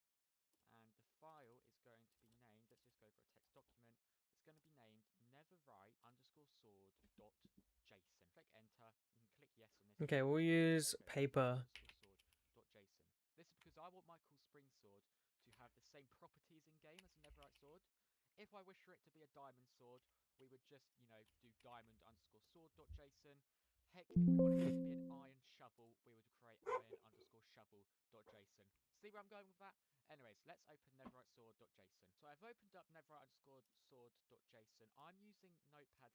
and the file is going to be named, let's just go for a text document. It's going to be named neverwrite_sword.json. Click enter. You can click yes on this. Okay, we'll use paper. Sword.json. This is because I want my cool spring sword to have the same properties in game as a netherite sword. If I wish for it to be a diamond sword, we would just, do diamond_sword.json. Heck, if we wanted it to be an iron shovel, we would create iron_shovel.json. See where I'm going with that? Anyways, let's open netherite_sword.json. So I've opened up netherite_sword.json. I'm using Notepad++.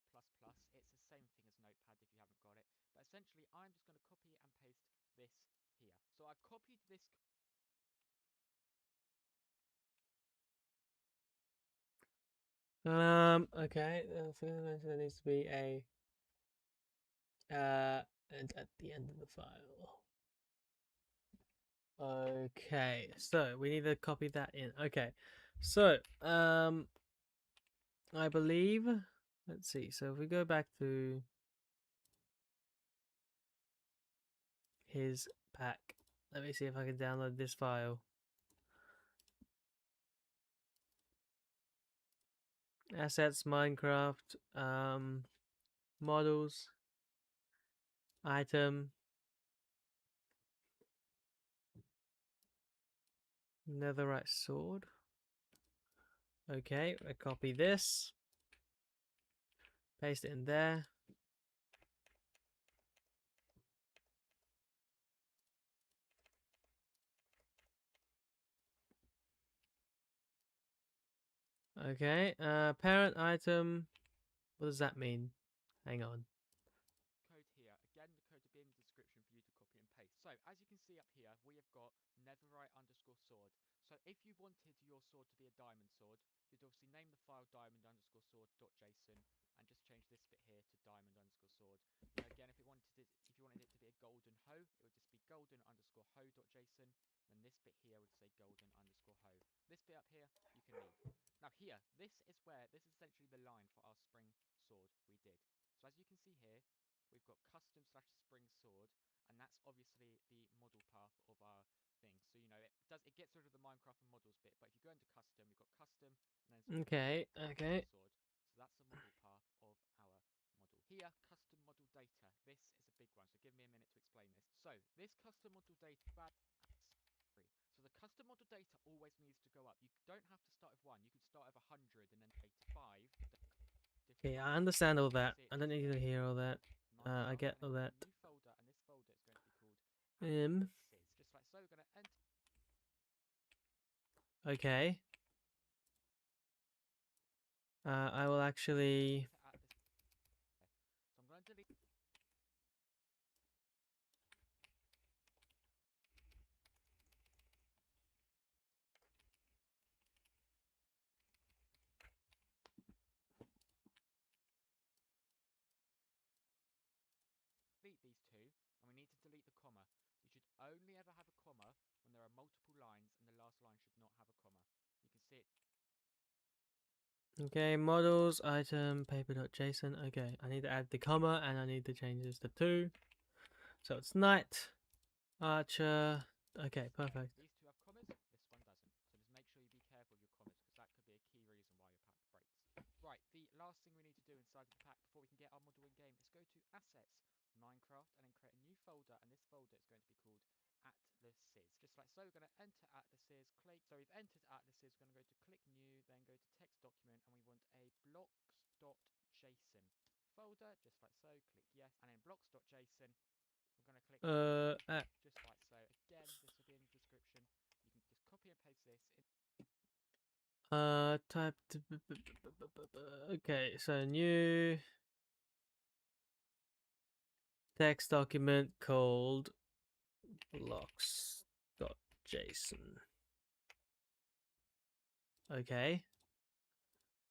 It's the same thing as Notepad if you haven't got it. But essentially, I'm just going to copy and paste this here. So I've copied this. Okay, I think there needs to be a and at the end of the file. Okay, so we need to copy that in. Okay, so I believe, let's see. So if we go back to his pack, let me see if I can download this file. Assets, Minecraft, models, item, netherite sword. Okay, I copy this, paste it in there. Okay, parent item. What does that mean? Hang on. Code here. Again, the code will be in the description for you to copy and paste. So as you can see up here, we have got netherite_sword. So if you wanted your sword to be a diamond sword, you'd obviously name the file diamond_sword.json and just change this bit here to diamond_sword. Again, if you wanted it to be a golden hoe, it would just be golden_hoe.json. Then this bit here would say golden_hoe. This bit up here, you can leave. Now here, this is essentially the line for our spring sword we did. So as you can see here, we've got custom/spring sword, and that's obviously the model path of our thing. So it gets rid of the Minecraft and models bit, but if you go into custom, we've got custom and then Okay. sword. So that's the model path of our model. Here, custom model data. This is a big one, so give me a minute to explain this. So this custom model data free. So the custom model data always needs to go up. You don't have to start with 1. You could start with 100 and then 5. Okay, I understand all that. I don't need to hear all that. I get all that. New folder, and this folder is going to be called just like so. We're going to enter. Okay. I will actually. So I'm going to delete. Delete these two, and we need to delete the comma. You should only ever have a comma when there are multiple lines, and the last line should not have a comma. You can see it. Okay, models, item, paper.json. Okay, I need to add the comma and I need to change this to 2. So it's knight, archer. Okay, perfect. These two have commas, this one doesn't. So just make sure you be careful with your commas, because that could be a key reason why your pack breaks. Right, the last thing we need to do inside of the pack before we can get our model in game is go to Assets, Minecraft, and then create a new folder, and this folder is going to be called Atlases. Just like so, we're going to enter Atlases, click. So we've entered Atlases, we're going to go to click new, then go to text document, and we want a blocks.json folder, just like so, click yes, and then blocks.json, we're going to click just like so. Again, this will be in the description. You can just copy and paste this in. Type. Okay, so new text document called blocks.json. Okay.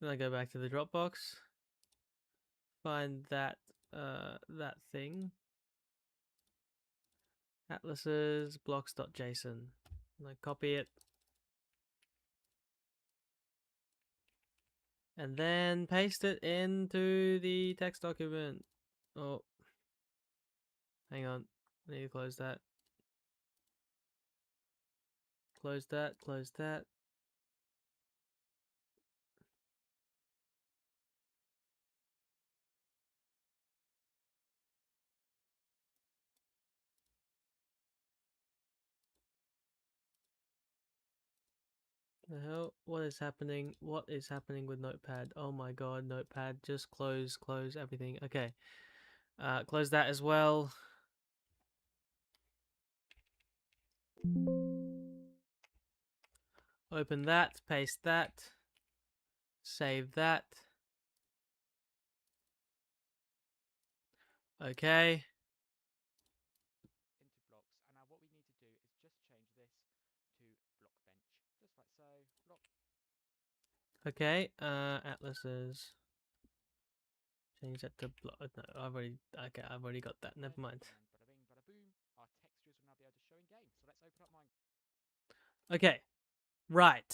Then I go back to the Dropbox. Find that that thing. Atlases blocks.json. And I copy it. And then paste it into the text document. Oh. Hang on. I need to close that. Close that, close that. The hell? What is happening? What is happening with Notepad? Oh my god, Notepad. Just close everything. Okay. Close that as well. Open that, paste that, save that. Okay. into blocks. And now what we need to do is just change this to block bench, just like so. Block. Okay. Atlases. Change that to block. No, I've already got that. Never mind. And bada bing, bada boom. Our textures will now be able to show in game. So let's open up mine. Okay. Right.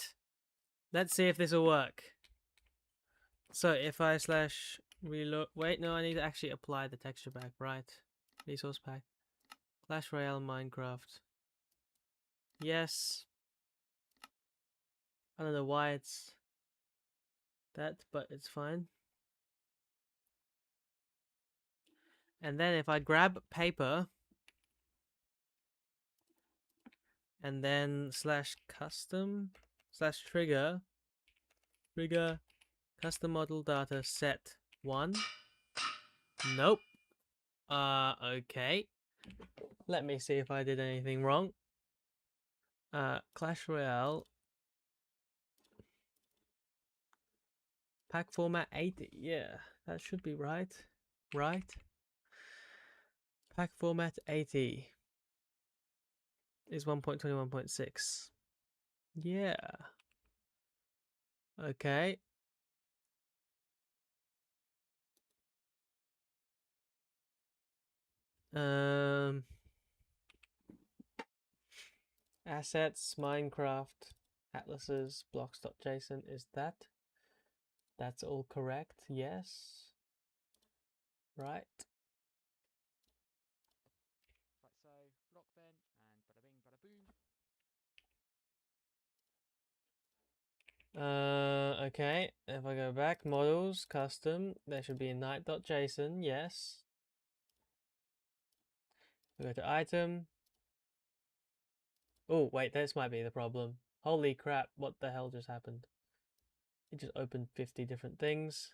Let's see if this will work. So if I slash reload, wait, no, I need to actually apply the texture pack, right? Resource pack. Clash Royale Minecraft. Yes. I don't know why it's that, but it's fine. And then if I grab paper and then slash custom slash trigger custom model data set 1. Nope. Okay. Let me see if I did anything wrong. Clash Royale pack format 80. Yeah, that should be right. Right. Pack format 80 is 1.21.6. Yeah. Okay. Assets, Minecraft, atlases, blocks.json. Is that? That's all correct. Yes. Right. Like so. Block bench. And bada bing, bada boom. Okay. If I go back, models, custom, there should be a night.json. Yes. We go to item. Oh, wait, this might be the problem. Holy crap, what the hell just happened? It just opened 50 different things.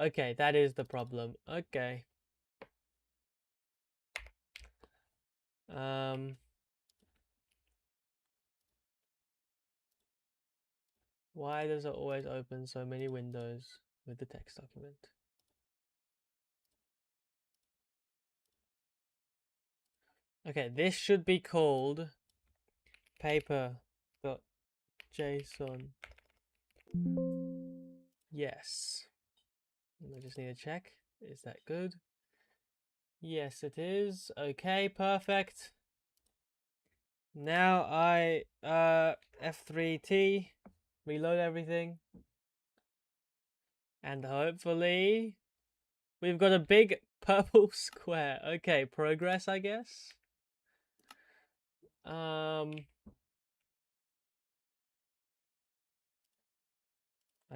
Okay, that is the problem. Okay. Why does it always open so many windows with the text document? Okay, this should be called paper.json. Yes. I just need to check. Is that good? Yes, it is. Okay, perfect. Now I F3T, reload everything. And hopefully we've got a big purple square. Okay, progress, I guess.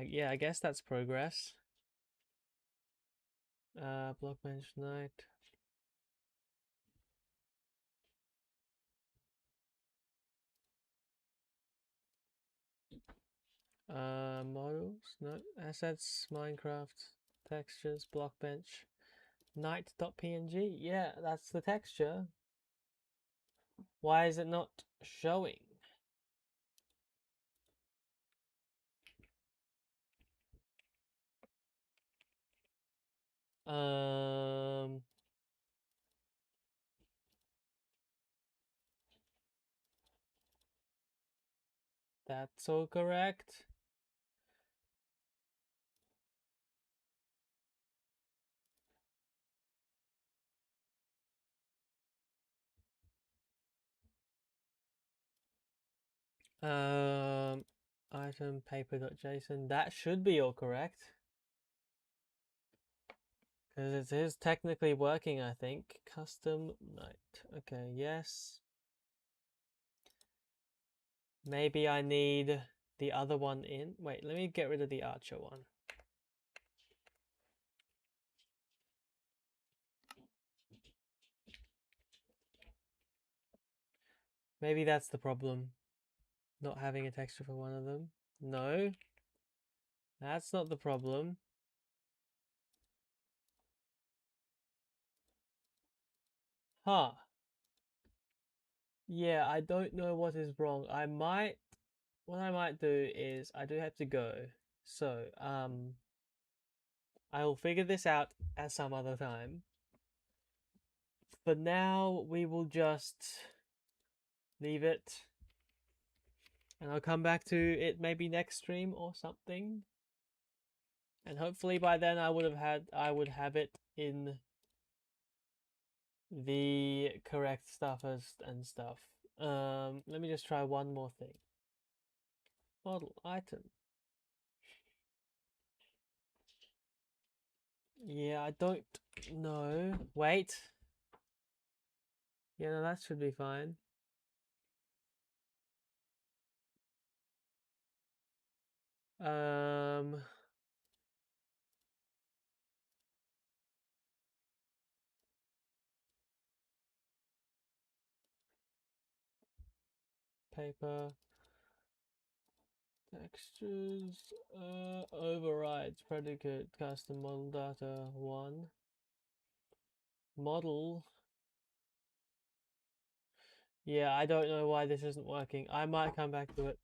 Yeah, I guess that's progress. Blockbench night. Models, no, assets, Minecraft, textures, blockbench, night.png. Yeah, that's the texture. Why is it not showing? That's all correct. Item paper.json. That should be all correct. Because it is technically working, I think. Custom night. Okay, yes. Maybe I need the other one in. Wait, let me get rid of the archer one. Maybe that's the problem. Not having a texture for one of them. No. That's not the problem. Huh. Yeah, I don't know what is wrong. What I might do is I do have to go. So, I will figure this out at some other time. For now, we will just leave it. And I'll come back to it maybe next stream or something. And hopefully by then I would have it in the correct stuff and stuff. Let me just try one more thing. Model item. Yeah, I don't know. Wait. Yeah, no, that should be fine. Paper. Textures. Overrides. Predicate. Custom model data 1. Model. Yeah, I don't know why this isn't working. I might come back to it.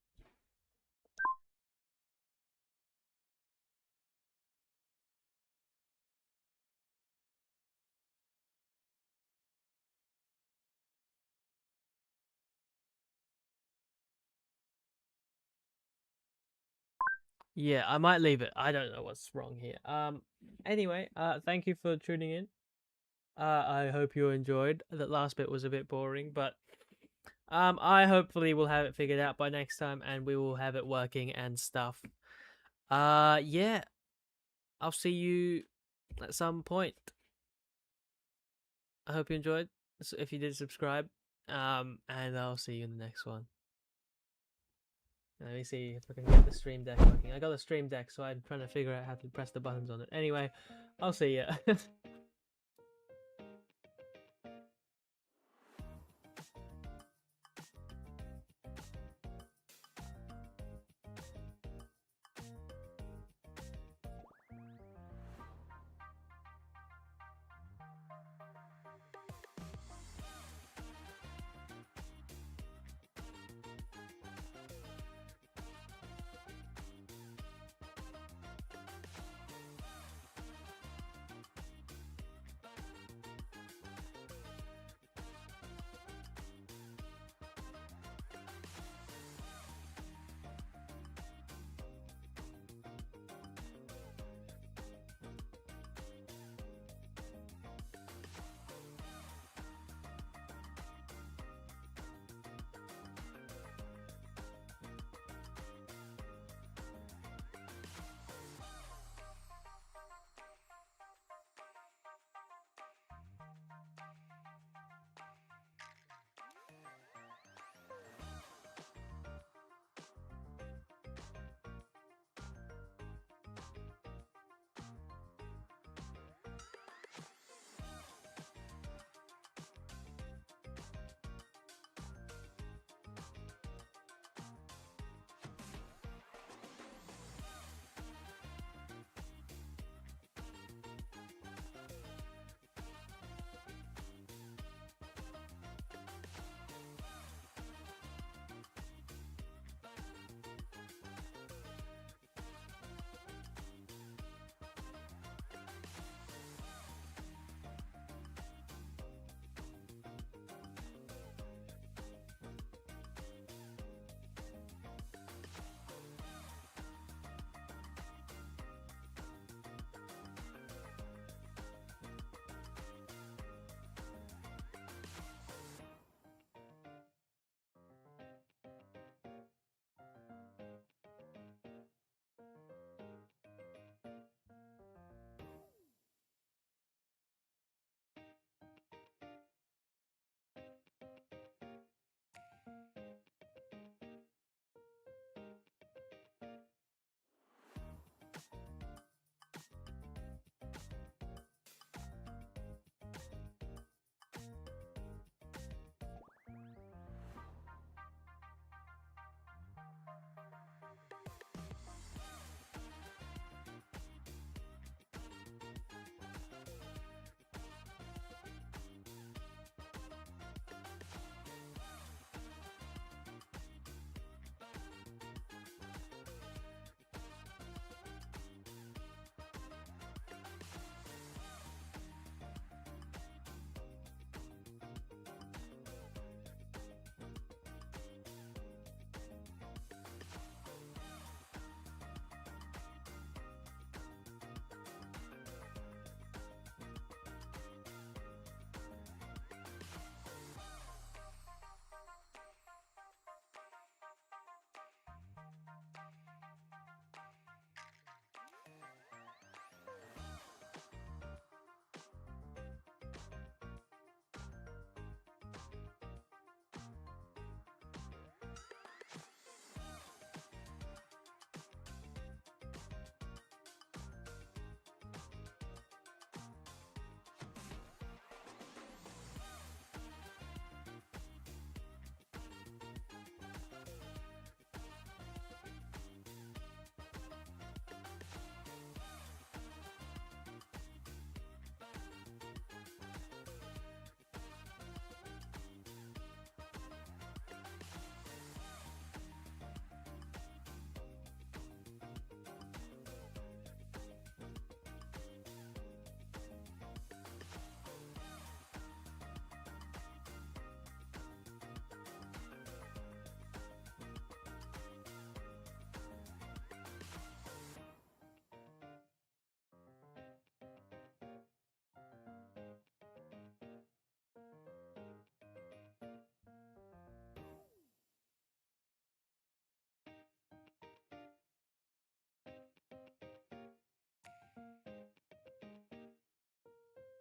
Yeah, I might leave it. I don't know what's wrong here. Anyway, thank you for tuning in. I hope you enjoyed. That last bit was a bit boring, but I hopefully will have it figured out by next time and we will have it working and stuff. Yeah. I'll see you at some point. I hope you enjoyed. If you did, subscribe. And I'll see you in the next one. Let me see if I can get the stream deck working. I got the stream deck, so I'm trying to figure out how to press the buttons on it. Anyway, I'll see you.